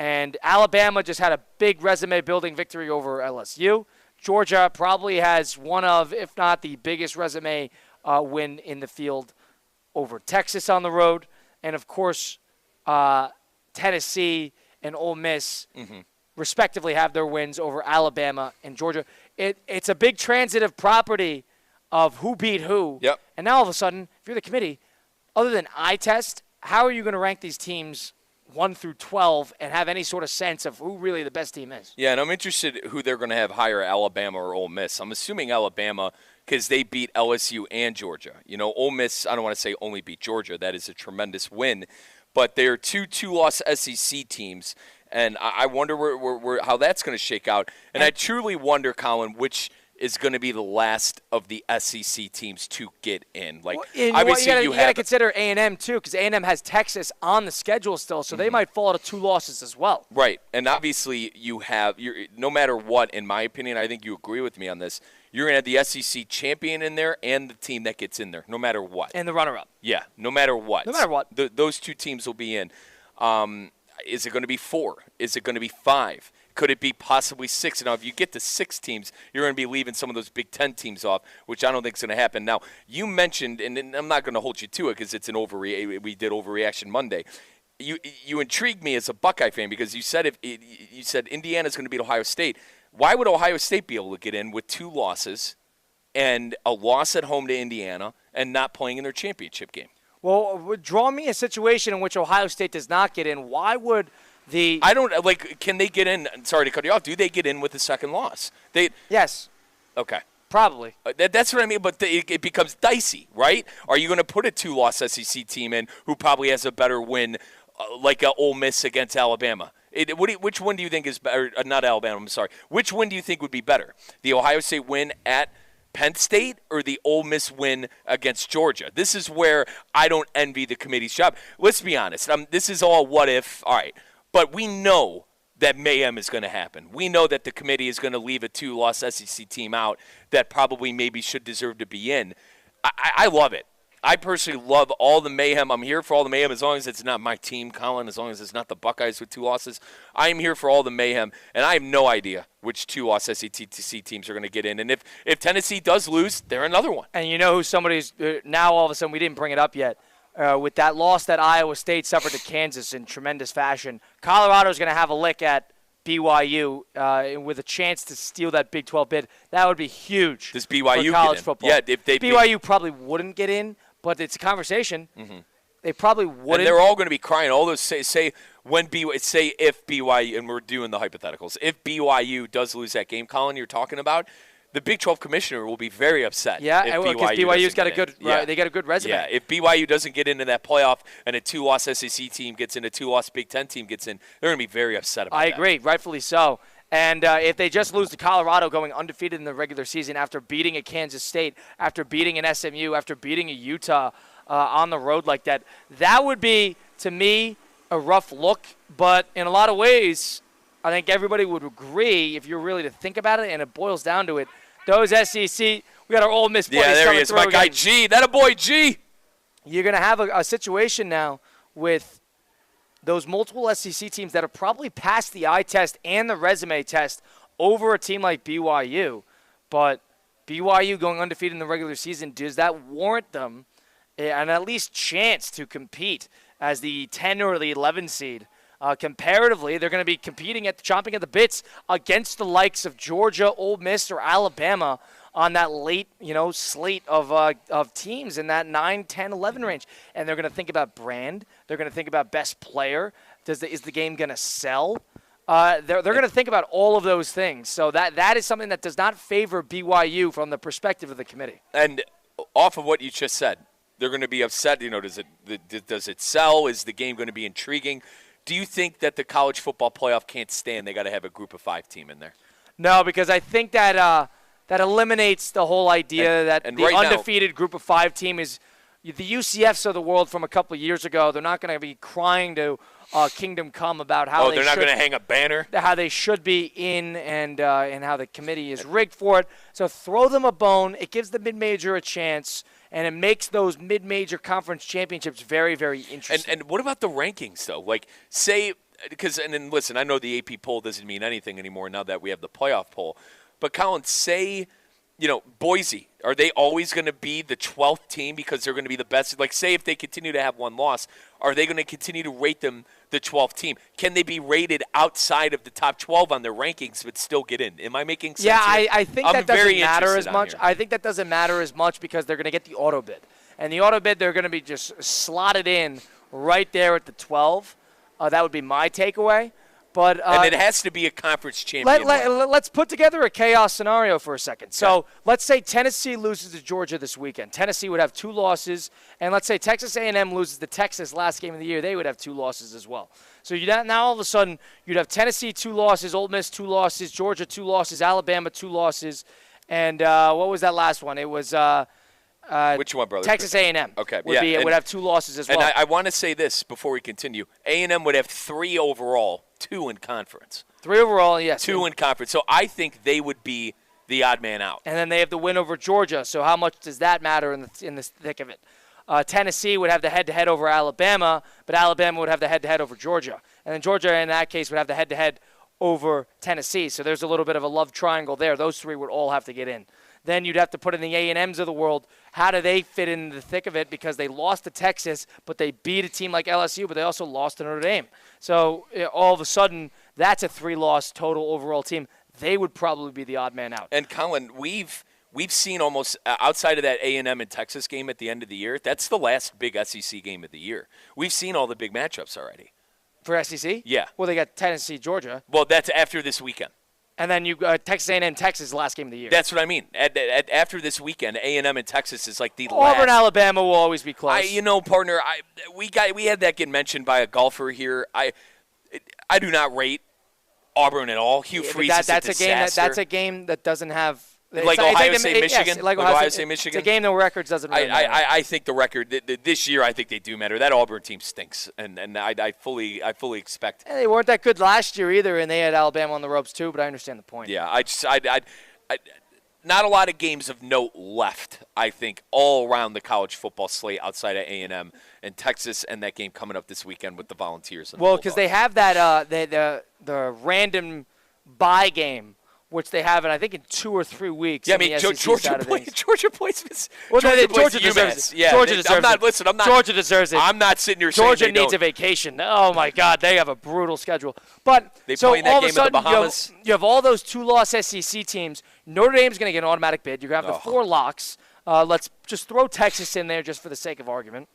And Alabama just had a big resume-building victory over LSU. Georgia probably has one of, if not the biggest resume win in the field over Texas on the road. And, of course, Tennessee and Ole Miss respectively have their wins over Alabama and Georgia. It's a big transitive property of who beat who. Yep. And now all of a sudden, if you're the committee, other than eye test, how are you going to rank these teams 1 through 12 and have any sort of sense of who really the best team is? Yeah, and I'm interested who they're going to have higher, Alabama or Ole Miss. I'm assuming Alabama because they beat LSU and Georgia. You know, Ole Miss, I don't want to say only beat Georgia. That is a tremendous win. But they're two-loss SEC teams, and I wonder how that's going to shake out. And I truly wonder, Colin, which is going to be the last of the SEC teams to get in. Like, obviously, you got to consider A&M too, because A&M has Texas on the schedule still, so they might fall to 2 losses as well. Right, and obviously you have no matter what. In my opinion, I think you agree with me on this. You're going to have the SEC champion in there and the team that gets in there, no matter what. And the runner-up. Yeah, no matter what. No matter what. Those 2 teams will be in. Is it going to be 4? Is it going to be 5? Could it be possibly 6? Now, if you get to 6 teams, you're going to be leaving some of those Big Ten teams off, which I don't think is going to happen. Now, you mentioned, and I'm not going to hold you to it because it's we did Overreaction Monday. You intrigued me as a Buckeye fan because you said you said Indiana's going to beat Ohio State. Why would Ohio State be able to get in with 2 losses and a loss at home to Indiana and not playing in their championship game? Well, draw me a situation in which Ohio State does not get in. Why would I don't can they get in? Sorry to cut you off. Do they get in with the second loss? Yes. Okay. Probably. That's what I mean, but it becomes dicey, right? Are you going to put a 2-loss SEC team in who probably has a better win, like a Ole Miss against Alabama? Which one do you think is better? Not Alabama, I'm sorry. Which one do you think would be better? The Ohio State win at Penn State or the Ole Miss win against Georgia? This is where I don't envy the committee's job. Let's be honest. This is all what if. All right. But we know that mayhem is going to happen. We know that the committee is going to leave a 2-loss SEC team out that probably maybe should deserve to be in. I love it. I personally love all the mayhem. I'm here for all the mayhem as long as it's not my team, Colin, as long as it's not the Buckeyes with 2 losses. I am here for all the mayhem, and I have no idea which 2-loss SEC teams are going to get in. And if Tennessee does lose, they're another one. And you know who somebody's now all of a sudden, we didn't bring it up yet, with that loss that Iowa State suffered to Kansas in tremendous fashion. Colorado's going to have a lick at BYU with a chance to steal that Big 12 bid. That would be huge. Does BYU for college get in? Football. Yeah, if they BYU probably wouldn't get in, but it's a conversation. They probably wouldn't. And they're all going to be crying. All those say if BYU, and we're doing the hypotheticals, if BYU does lose that game, Colin, you're talking about, the Big 12 commissioner will be very upset. Yeah, if because BYU's got a good they got a good resume. Yeah, if BYU doesn't get into that playoff and a 2-loss SEC team gets in, a 2-loss Big 10 team gets in, they're going to be very upset about that. I agree, rightfully so. And if they just lose to Colorado going undefeated in the regular season after beating a Kansas State, after beating an SMU, after beating a Utah on the road like that, that would be, to me, a rough look. But in a lot of ways, I think everybody would agree, if you're really to think about it, and it boils down to it, those SEC, we got our Ole Miss buddies. Yeah, there he is, my guy G. That a boy G. You're going to have a situation now with those multiple SEC teams that are probably past the eye test and the resume test over a team like BYU. But BYU going undefeated in the regular season, does that warrant them an at least chance to compete as the 10 or the 11 seed? Comparatively, they're going to be chomping at the bits against the likes of Georgia, Ole Miss, or Alabama on that late, slate of teams in that 9, 10, 11 range. And they're going to think about brand. They're going to think about best player. Is the game going to sell? They're going to think about all of those things. So that is something that does not favor BYU from the perspective of the committee. And off of what you just said, they're going to be upset. Does it sell? Is the game going to be intriguing? Do you think that the college football playoff can't stand? They got to have a group of 5 team in there. No, because I think that that eliminates the whole idea that the right undefeated group of 5 team is the UCFs of the world from a couple of years ago. They're not going to be crying to Kingdom Come about how they're not going to hang a banner, how they should be in, and how the committee is rigged for it. So throw them a bone. It gives the mid-major a chance, and it makes those mid-major conference championships very, very interesting. And what about the rankings, though? Like, say, and listen, I know the AP poll doesn't mean anything anymore now that we have the playoff poll. But, Colin, say, Boise, are they always going to be the 12th team because they're going to be the best? Like, say if they continue to have one loss, are they going to continue to rate them the 12th team? Can they be rated outside of the top 12 on their rankings but still get in? Am I making sense? Yeah, I think that doesn't matter as much. Here. I think that doesn't matter as much because they're going to get the auto bid. And the auto bid, they're going to be just slotted in right there at the 12. That would be my takeaway. But and it has to be a conference champion. Let's put together a chaos scenario for a second. So let's say Tennessee loses to Georgia this weekend. Tennessee would have 2 losses. And let's say Texas A&M loses to Texas last game of the year. They would have 2 losses as well. So now all of a sudden you'd have Tennessee 2 losses, Ole Miss 2 losses, Georgia 2 losses, Alabama 2 losses. And what was that last one? It was which one, brother? Texas A&M. Okay, would have 2 losses as well. And I want to say this before we continue. A&M would have 3 overall, 2 in conference. 3 overall, yes. 2 in conference. So I think they would be the odd man out. And then they have the win over Georgia. So how much does that matter in the thick of it? Tennessee would have the head-to-head over Alabama, but Alabama would have the head-to-head over Georgia. And then Georgia, in that case, would have the head-to-head over Tennessee. So there's a little bit of a love triangle there. Those 3 would all have to get in. Then you'd have to put in the A&Ms of the world. How do they fit in the thick of it? Because they lost to Texas, but they beat a team like LSU, but they also lost to Notre Dame. So all of a sudden, that's a 3-loss total overall team. They would probably be the odd man out. And, Colin, we've seen almost outside of that A&M and Texas game at the end of the year, that's the last big SEC game of the year. We've seen all the big matchups already. For SEC? Yeah. Well, they got Tennessee, Georgia. Well, that's after this weekend. And then you Texas A&M, Texas, last game of the year. That's what I mean. After this weekend, A&M and Texas is like the last. Auburn, Alabama will always be close. Partner, we had that get mentioned by a golfer here. I do not rate Auburn at all. Hugh Freeze is a disaster. That's a game that doesn't have. Like Ohio State, Michigan? Yes, like Ohio State, Michigan? It's a game the records doesn't really matter. I think the record, this year, I think they do matter. That Auburn team stinks, and I fully expect. They weren't that good last year either, and they had Alabama on the ropes too, but I understand the point. Yeah, not a lot of games of note left, I think, all around the college football slate outside of A&M and Texas, and that game coming up this weekend with the Volunteers. Well, because they have that the random bye game, which they have, I think, in 2 or 3 weeks. Yeah, I mean, Georgia plays. Well, Georgia deserves it. Yeah, Georgia deserves it. Georgia deserves it. I'm not sitting here saying Georgia needs a vacation. Oh my God, they have a brutal schedule. But they play in that game in the Bahamas. You have all those 2-loss SEC teams. Notre Dame's going to get an automatic bid. You're going to have the 4 locks. Let's just throw Texas in there just for the sake of argument.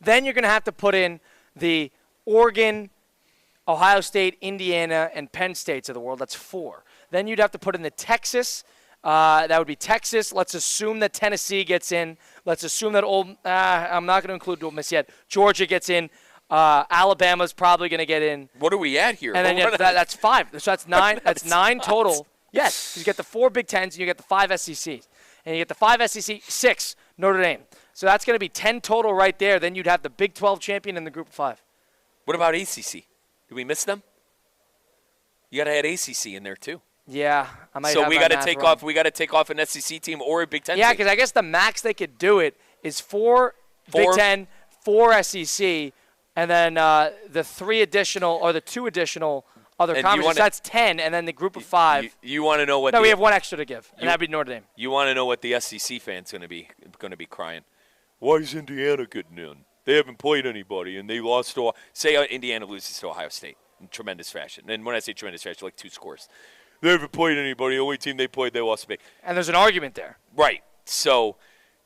Then you're going to have to put in the Oregon, Ohio State, Indiana, and Penn States of the world. That's 4. Then you'd have to put in the Texas, That would be Texas. Let's assume that Tennessee gets in. Let's assume that I'm not going to include Ole Miss yet. Georgia gets in. Alabama's probably going to get in. What are we at here? And then that's 5. So that's 9. That's 9 total. Yes, you get the 4 Big Tens and you get the 5 SECs. And you get the 5 SEC, 6 Notre Dame. So that's going to be 10 total right there. Then you'd have the Big 12 champion in the group of 5. What about ACC? Did we miss them? You got to add ACC in there too. Yeah, I might. So have we got to take wrong. off. We got to take off an SEC team or a Big Ten. Yeah, team. because I guess the max they could do it is 4 Big Ten, 4 SEC, and then the 3 additional or the 2 additional other conferences. That's 10, and then the group of 5. You want to know what? No, we have 1 extra to give, and that'd be Notre Dame. You want to know what the SEC fans going to be crying? Why is Indiana getting in? They haven't played anybody, and they lost to. Say Indiana loses to Ohio State in tremendous fashion. And when I say tremendous fashion, like 2 scores. They haven't played anybody. The only team they played, they lost big. And there's an argument there. Right. So,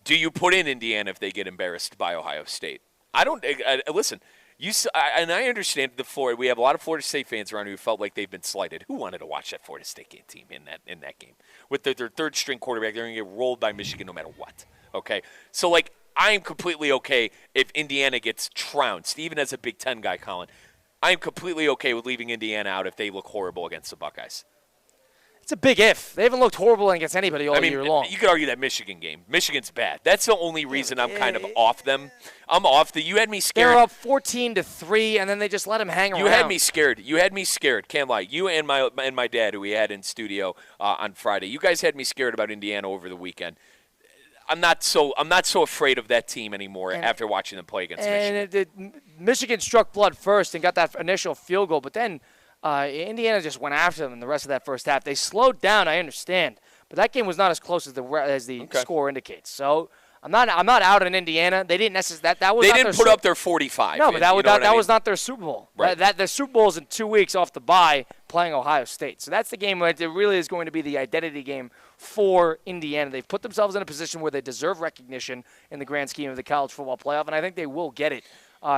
do you put in Indiana if they get embarrassed by Ohio State? I don't. Listen, and I understand the Florida. We have a lot of Florida State fans around who felt like they've been slighted. Who wanted to watch that Florida State team in that game with their third string quarterback? They're going to get rolled by Michigan no matter what. Okay. So like, I am completely okay if Indiana gets trounced, even as a Big Ten guy, Colin. I am completely okay with leaving Indiana out if they look horrible against the Buckeyes. It's a big if. They haven't looked horrible against anybody all year long. You could argue that Michigan game. Michigan's bad. That's the only reason I'm kind of off them. I'm off. You had me scared. They were up 14-3, and then they just let them hang around. You had me scared. Can't lie. You and my dad, who we had in studio on Friday. You guys had me scared about Indiana over the weekend. I'm not so afraid of that team anymore after watching them play against Michigan. And Michigan struck blood first and got that initial field goal, but then Indiana just went after them in the rest of that first half. They slowed down, I understand, but that game was not as close as the score indicates. So I'm not out on Indiana. They didn't necessarily They didn't put up their 45. No, but that was not their Super Bowl. Right. The Super Bowl is in 2 weeks off the bye playing Ohio State. So that's the game where it really is going to be the identity game for Indiana. They've put themselves in a position where they deserve recognition in the grand scheme of the college football playoff, and I think they will get it.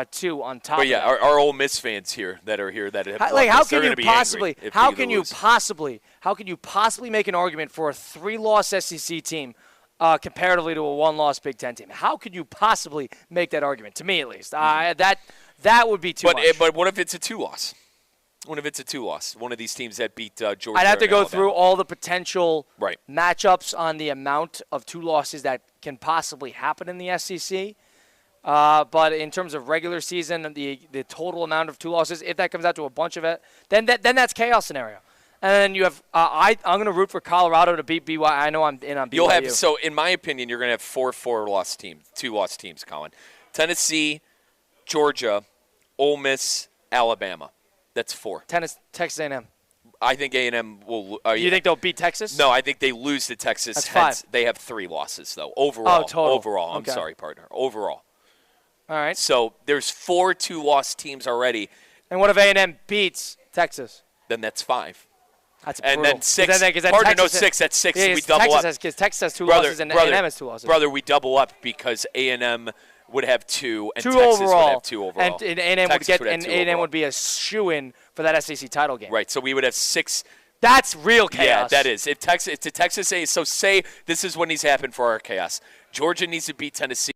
Too on top. But yeah, of that. our Ole Miss fans here that are here that have how can you possibly make an argument for a 3-loss SEC team comparatively to a 1-loss Big Ten team? How could you possibly make that argument? To me, at least, that would be too much. But what if it's a 2-loss? What if it's a 2-loss? One of these teams that beat Georgia. I'd have to go Alabama. through all the potential matchups on the amount of 2 losses that can possibly happen in the SEC. But in terms of regular season, the total amount of 2 losses, if that comes out to a bunch of it, then that's chaos scenario. And then you have I'm going to root for Colorado to beat BYU. I know I'm in on BYU. So in my opinion, you're going to have 4 2-loss teams, Colin. Tennessee, Georgia, Ole Miss, Alabama. That's 4. Texas A&M. I think A&M will. You think they'll beat Texas? No, I think they lose to Texas. That's 5. They have 3 losses though overall. Oh, total. Overall, I'm sorry, partner. Overall. All right. So there's 4 2-loss teams already. And what if A&M beats Texas? Then that's 5. That's and brutal. then 6. Then Partner, no 6. That's 6. Yeah, we double up. Because Texas has 2 losses and A&M has 2 losses. Brother, we double up because A&M would have 2 and 2 Texas overall. would have 2 overall. And A&M would be a shoo-in for that SEC title game. Right. So we would have 6. That's real chaos. Yeah, that is. If Texas A, so say this is what needs to happen for our chaos. Georgia needs to beat Tennessee.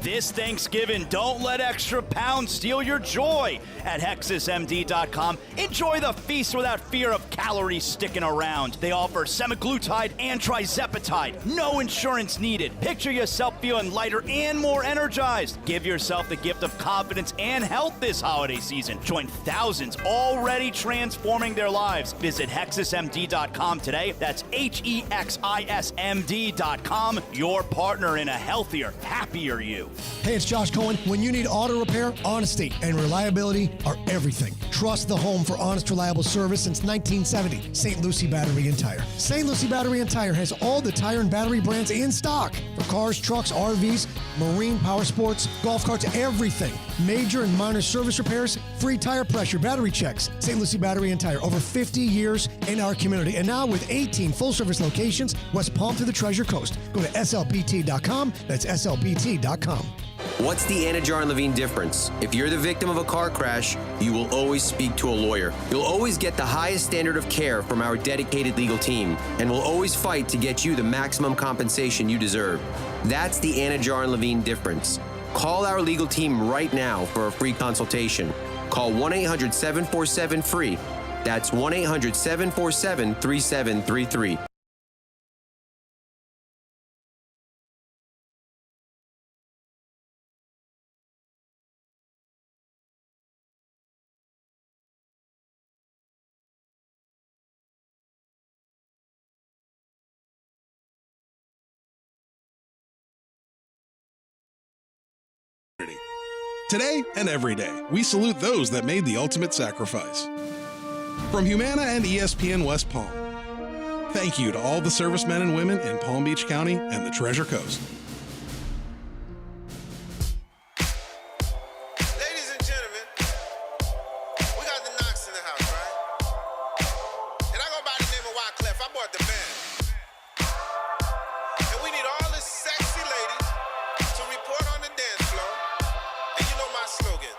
This Thanksgiving, don't let extra pounds steal your joy. At HexisMD.com, enjoy the feast without fear of calories sticking around. They offer semaglutide and trizepatide. No insurance needed. Picture yourself feeling lighter and more energized. Give yourself the gift of confidence and health this holiday season. Join thousands already transforming their lives. Visit HexisMD.com today. That's HEXISMD.com. Your partner in a healthier, happier you. Hey, it's Josh Cohen. When you need auto repair, honesty and reliability are everything. Trust the home for honest, reliable service since 1970. St. Lucie Battery and Tire. St. Lucie Battery and Tire has all the tire and battery brands in stock for cars, trucks, RVs, marine, power sports, golf carts, everything. Major and minor service repairs, free tire pressure, battery checks. St. Lucie Battery and Tire, over 50 years in our community. And now with 18 full-service locations, West Palm to the Treasure Coast. Go to slbt.com. That's slbt.com. What's the Anna Jar and Levine difference? If you're the victim of a car crash, you will always speak to a lawyer. You'll always get the highest standard of care from our dedicated legal team, and we'll always fight to get you the maximum compensation you deserve. That's the Anna Jar and Levine difference. Call our legal team right now for a free consultation. Call 1-800-747-FREE. That's 1-800-747-3733. Today and every day, we salute those that made the ultimate sacrifice. From Humana and ESPN West Palm, thank you to all the servicemen and women in Palm Beach County and the Treasure Coast. Ladies and gentlemen, we got the Knox in the house, right? And I go by the name of Wyclef. I bought the band. And we need all the sexy ladies to report on the dance floor. And you know my slogan,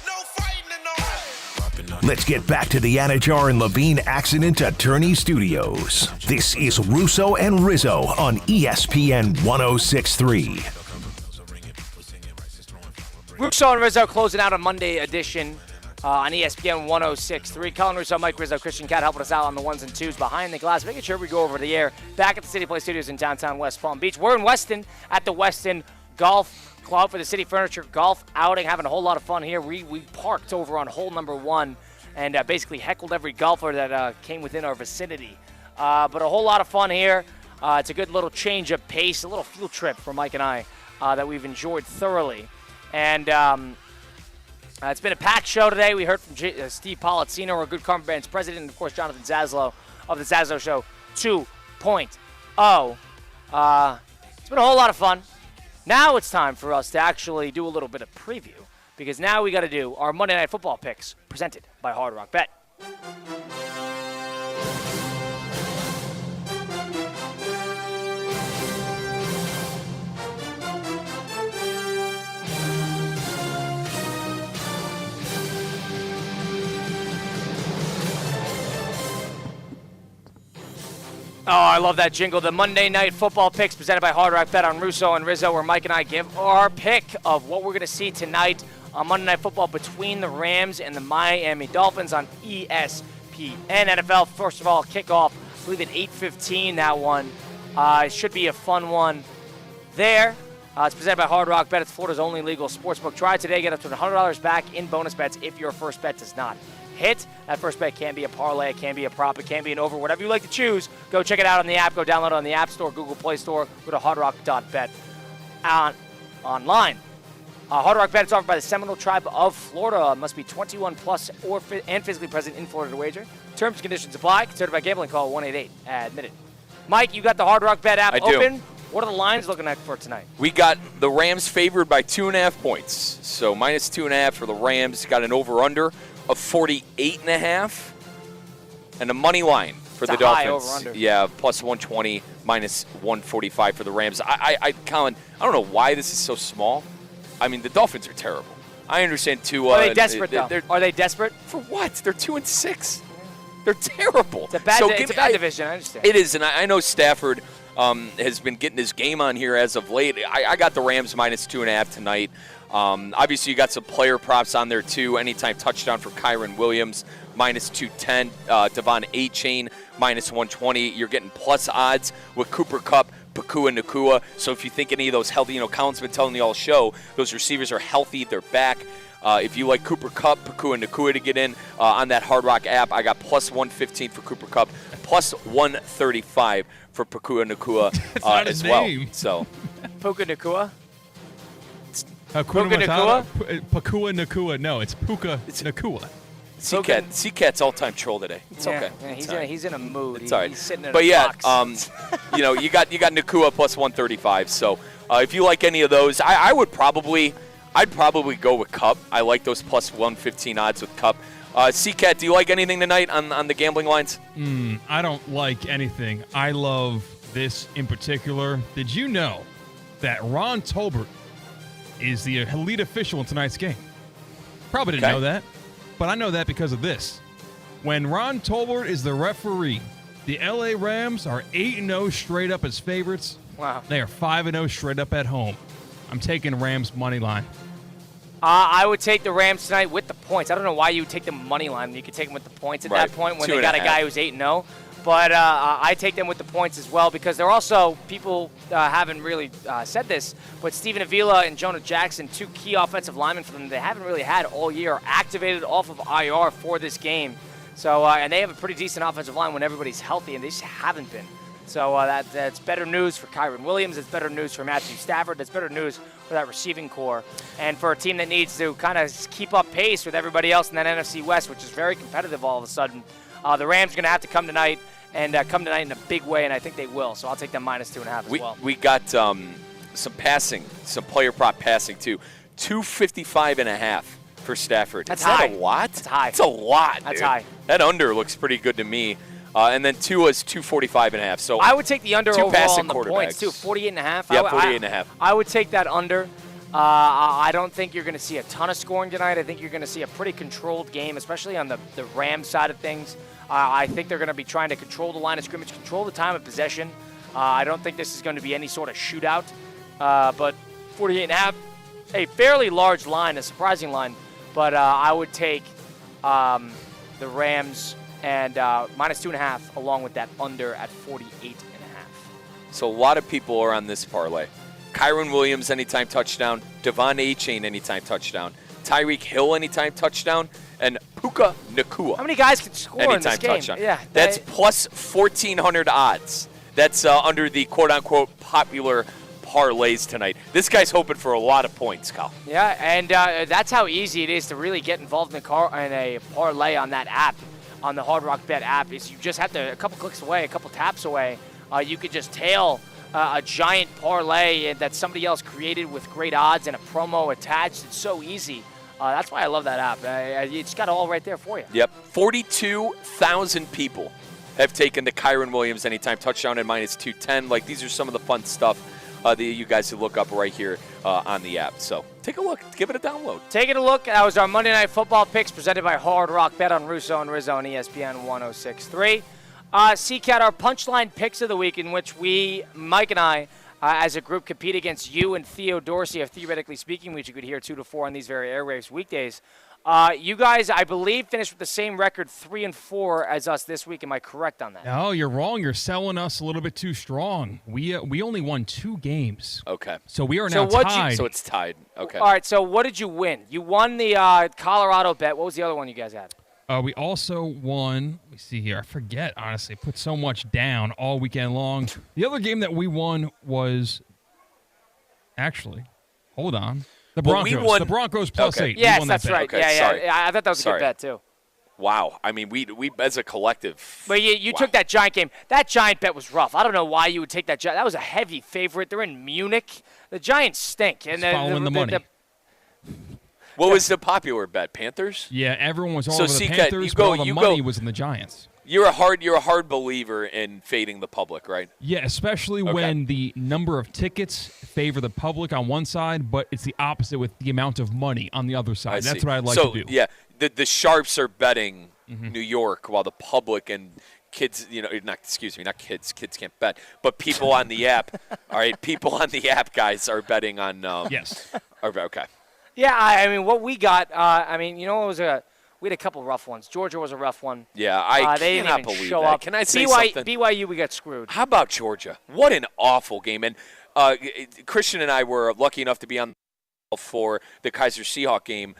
no fighting and no hiding. Let's get back to the Anna Jar and Levine Accident Attorney Studios. This is Russo and Rizzo on ESPN 106.3. Russo and Rizzo closing out a Monday edition on ESPN 106.3. Colin Russo, Mike Rizzo, Christian Cat helping us out on the ones and twos behind the glass, making sure we go over the air back at the City Play Studios in downtown West Palm Beach. We're in Weston at the Weston Golf Club for the City Furniture Golf Outing, having a whole lot of fun here. We parked over on hole number 1 and basically heckled every golfer that came within our vicinity. But a whole lot of fun here. It's a good little change of pace, a little field trip for Mike and I that we've enjoyed thoroughly. And it's been a packed show today. We heard from Steve Politzino, our Good Karma Band's president, and, of course, Jonathan Zaslow of the Zaslow Show 2.0. It's been a whole lot of fun. Now it's time for us to actually do a little bit of preview, because now we got to do our Monday Night Football picks presented by Hard Rock Bet. Oh, I love that jingle. The Monday Night Football picks presented by Hard Rock Bet on Russo and Rizzo, where Mike and I give our pick of what we're going to see tonight on Monday Night Football between the Rams and the Miami Dolphins on ESPN NFL. First of all, kickoff, I believe at 8:15, that one. It should be a fun one there. It's presented by Hard Rock Bet. It's Florida's only legal sportsbook. Try it today. Get up to $100 back in bonus bets if your first bet does not hit. That first bet can be a parlay, it can be a prop, it can be an over, whatever you like to choose. Go check it out on the app. Go download it on the App Store, Google Play Store. Go to hardrock.bet online. Hard Rock Bet is offered by the Seminole Tribe of Florida. Must be 21 plus and physically present in Florida to wager. Terms and conditions apply. Considered by gambling. Call 1-888-ADMITTED. Mike, you got the Hard Rock Bet app open. What are the lines looking like for tonight? We got the Rams favored by 2.5 points. So minus 2.5 for the Rams. Got an over-under of 48.5, and a money line for the Dolphins. Yeah, plus 120, minus 145 for the Rams. Colin, I don't know why this is so small. I mean, the Dolphins are terrible. I understand too. Are they desperate though? Are they desperate for what? They're 2-6. They're terrible. It's a bad, it's a bad division. I understand. It is, and I know Stafford has been getting his game on here as of late. I got the Rams -2.5 tonight. Obviously, you got some player props on there, too. Anytime touchdown for Kyren Williams, -210. Devon A-Chain, -120. You're getting plus odds with Cooper Kupp, Pakua Nacua. So if you think any of those healthy, Colin's been telling you all show, those receivers are healthy, they're back. If you like Cooper Kupp, Pakua Nacua to get in on that Hard Rock app, I got +115 for Cooper Kupp, +135 for Pakua Nacua as well. So, Puka Nacua? Puka Nacua? Pakua Nacua. No, it's Puka Nacua. C-Cat's all-time troll today. It's okay. Yeah, he's in a mood. It's all right. He's sitting in but a box. you got Nacua +135. So if you like any of those, I'd probably go with Kupp. I like those +115 odds with Kupp. C-Cat, do you like anything tonight on the gambling lines? I don't like anything. I love this in particular. Did you know that Ron Tolbert is the elite official in tonight's game? Probably didn't know that, but I know that because of this. When Ron Tolbert is the referee, the LA Rams are 8-0 straight up as favorites. Wow. They are 5-0 straight up at home. I'm taking Rams money line. I would take the Rams tonight with the points. I don't know why you would take the money line. You could take them with the points at that point when they got a guy who's 8-0. But I take them with the points as well because they're also, people haven't really said this, but Steven Avila and Jonah Jackson, 2 key offensive linemen for them, they haven't really had all year, are activated off of IR for this game. So, and they have a pretty decent offensive line when everybody's healthy, and they just haven't been. So that's better news for Kyren Williams. It's better news for Matthew Stafford. That's better news for that receiving core. And for a team that needs to kind of keep up pace with everybody else in that NFC West, which is very competitive all of a sudden, the Rams are going to have to come tonight and come tonight in a big way, and I think they will. So I'll take them -2.5 as well. We got some passing, some player prop passing, too. 255.5 for Stafford. That's Is that high. a lot? That's high. It's a lot, That's dude. high. That under looks pretty good to me. And then Tua's 245.5. So I would take the under 2 overall passing on the quarterbacks. points, too. 48.5. Yeah, 48.5. I would take that under. I don't think you're going to see a ton of scoring tonight. I think you're going to see a pretty controlled game, especially on the Rams side of things. I think they're going to be trying to control the line of scrimmage, control the time of possession. I don't think this is going to be any sort of shootout. But 48.5, a fairly large line, a surprising line. But I would take the Rams and -2.5 along with that under at 48.5. So a lot of people are on this parlay. Kyren Williams, anytime touchdown. Devon A-Chain, anytime touchdown. Tyreek Hill, anytime touchdown. And Puka Nacua. How many guys can score in this anytime game? touchdown. Yeah, That's plus 1,400 odds. That's under the quote-unquote popular parlays tonight. This guy's hoping for a lot of points, Kyle. Yeah, and that's how easy it is to really get involved in a parlay on that app, on the Hard Rock Bet app. Is you just have to, a couple clicks away, a couple taps away, you could just tail a giant parlay that somebody else created with great odds and a promo attached. It's so easy. That's why I love that app. It's got it all right there for you. Yep. 42,000 people have taken the Kyren Williams anytime touchdown at -210. Like, these are some of the fun stuff that you guys should look up right here on the app. So take a look. Give it a download. Take it a look. That was our Monday Night Football picks presented by Hard Rock Bet on Russo and Rizzo on ESPN 106.3. C-Cat, our punchline picks of the week, in which we, Mike and I, as a group, compete against you and Theo Dorsey of Theoretically Speaking, which you could hear 2 to 4 on these very airwaves weekdays. You guys, I believe, finished with the same record, 3-4, as us this week. Am I correct on that? No, you're wrong. You're selling us a little bit too strong. We only won 2 games. Okay. So we are now tied. So it's tied. Okay. All right, so what did you win? You won the Colorado bet. What was the other one you guys had? We also won, let me see here, I forget, honestly. Put so much down all weekend long. The other game that we won was, actually, hold on. The Broncos. Well, we won, the Broncos +8. Yes, we won that's that right. Okay, yeah, sorry. yeah. I thought that was a good bet, too. Wow. I mean, we as a collective. But you took that Giant game. That Giant bet was rough. I don't know why you would take that Giant. That was a heavy favorite. They're in Munich. The Giants stink. And following the money. What was the popular bet? Panthers? Yeah, everyone was all So over the C-Cat, Panthers, you but go- all the you money go- was in the Giants. You're a hard believer in fading the public, right? Yeah, especially when the number of tickets favor the public on one side, but it's the opposite with the amount of money on the other side. That's what I'd like to do. Yeah, the sharps are betting New York while the public and kids, not kids. Kids can't bet, but people on the app. All right, people on the app, guys, are betting on. Yes. Okay. Yeah, I mean, what we got. We had a couple rough ones. Georgia was a rough one. Yeah, I they cannot didn't even believe show that. up. Can I say something? BYU, we got screwed. How about Georgia? What an awful game. And Christian and I were lucky enough to be on for the Kaiser Seahawks game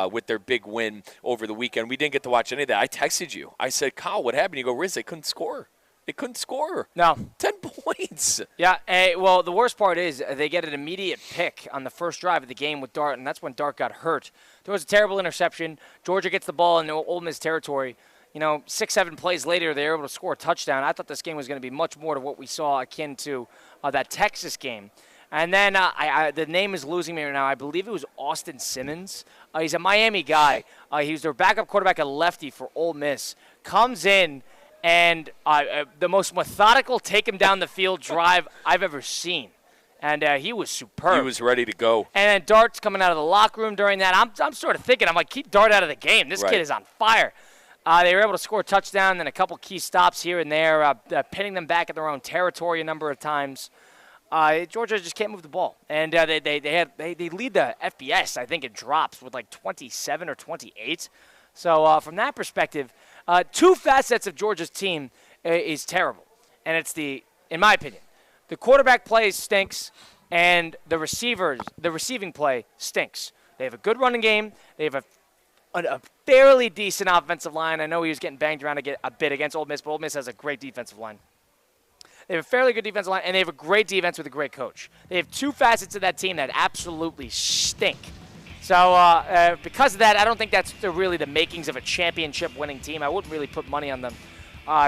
with their big win over the weekend. We didn't get to watch any of that. I texted you. I said, Kyle, what happened? You go, Riz, they couldn't score. No. 10 points. Yeah, well, the worst part is they get an immediate pick on the first drive of the game with Dart, and that's when Dart got hurt. There was a terrible interception. Georgia gets the ball in Ole Miss territory. 6-7 plays later, they were able to score a touchdown. I thought this game was going to be much more to what we saw akin to that Texas game. And then the name is losing me right now. I believe it was Austin Simmons. He's a Miami guy. He was their backup quarterback, a lefty for Ole Miss. Comes in. And the most methodical take-him-down-the-field drive I've ever seen. And he was superb. He was ready to go. And then Dart's coming out of the locker room during that. I'm sort of thinking, I'm like, keep Dart out of the game. This kid is on fire. They were able to score a touchdown and a couple key stops here and there, pinning them back at their own territory a number of times. Georgia just can't move the ball. And they lead the FBS, I think, in drops with like 27 or 28. So from that perspective, two facets of Georgia's team is terrible. And it's in my opinion, the quarterback play stinks and the receiving play stinks. They have a good running game. They have a fairly decent offensive line. I know he was getting banged around a bit against Ole Miss, but Ole Miss has a great defensive line. They have a fairly good defensive line, and they have a great defense with a great coach. They have two facets of that team that absolutely stink. So because of that, I don't think that's really the makings of a championship-winning team. I wouldn't really put money on them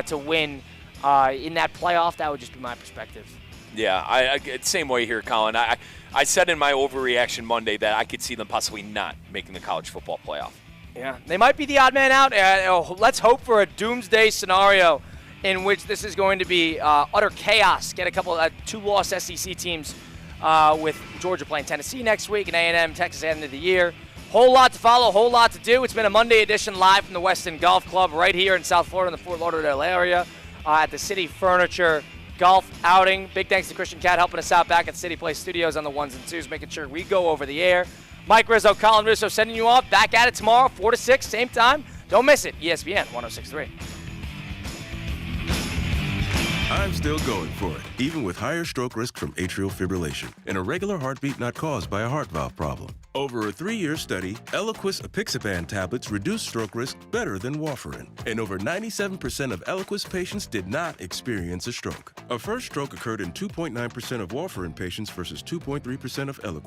to win in that playoff. That would just be my perspective. Yeah, same way here, Colin. I said in my overreaction Monday that I could see them possibly not making the college football playoff. Yeah, they might be the odd man out. Let's hope for a doomsday scenario in which this is going to be utter chaos. Get a couple two-loss SEC teams with Georgia playing Tennessee next week and A&M, Texas at the end of the year. Whole lot to follow, whole lot to do. It's been a Monday edition live from the Weston Golf Club right here in South Florida in the Fort Lauderdale area at the City Furniture Golf outing. Big thanks to Christian Cat helping us out back at City Place Studios on the ones and twos, making sure we go over the air. Mike Rizzo, Colin Russo sending you off. Back at it tomorrow, 4 to 6, same time. Don't miss it. ESPN 106.3. I'm still going for it, even with higher stroke risk from atrial fibrillation, an irregular heartbeat not caused by a heart valve problem. Over a 3-year study, Eliquis apixaban tablets reduce stroke risk better than warfarin, and over 97% of Eliquis patients did not experience a stroke. A first stroke occurred in 2.9% of warfarin patients versus 2.3% of Eliquis.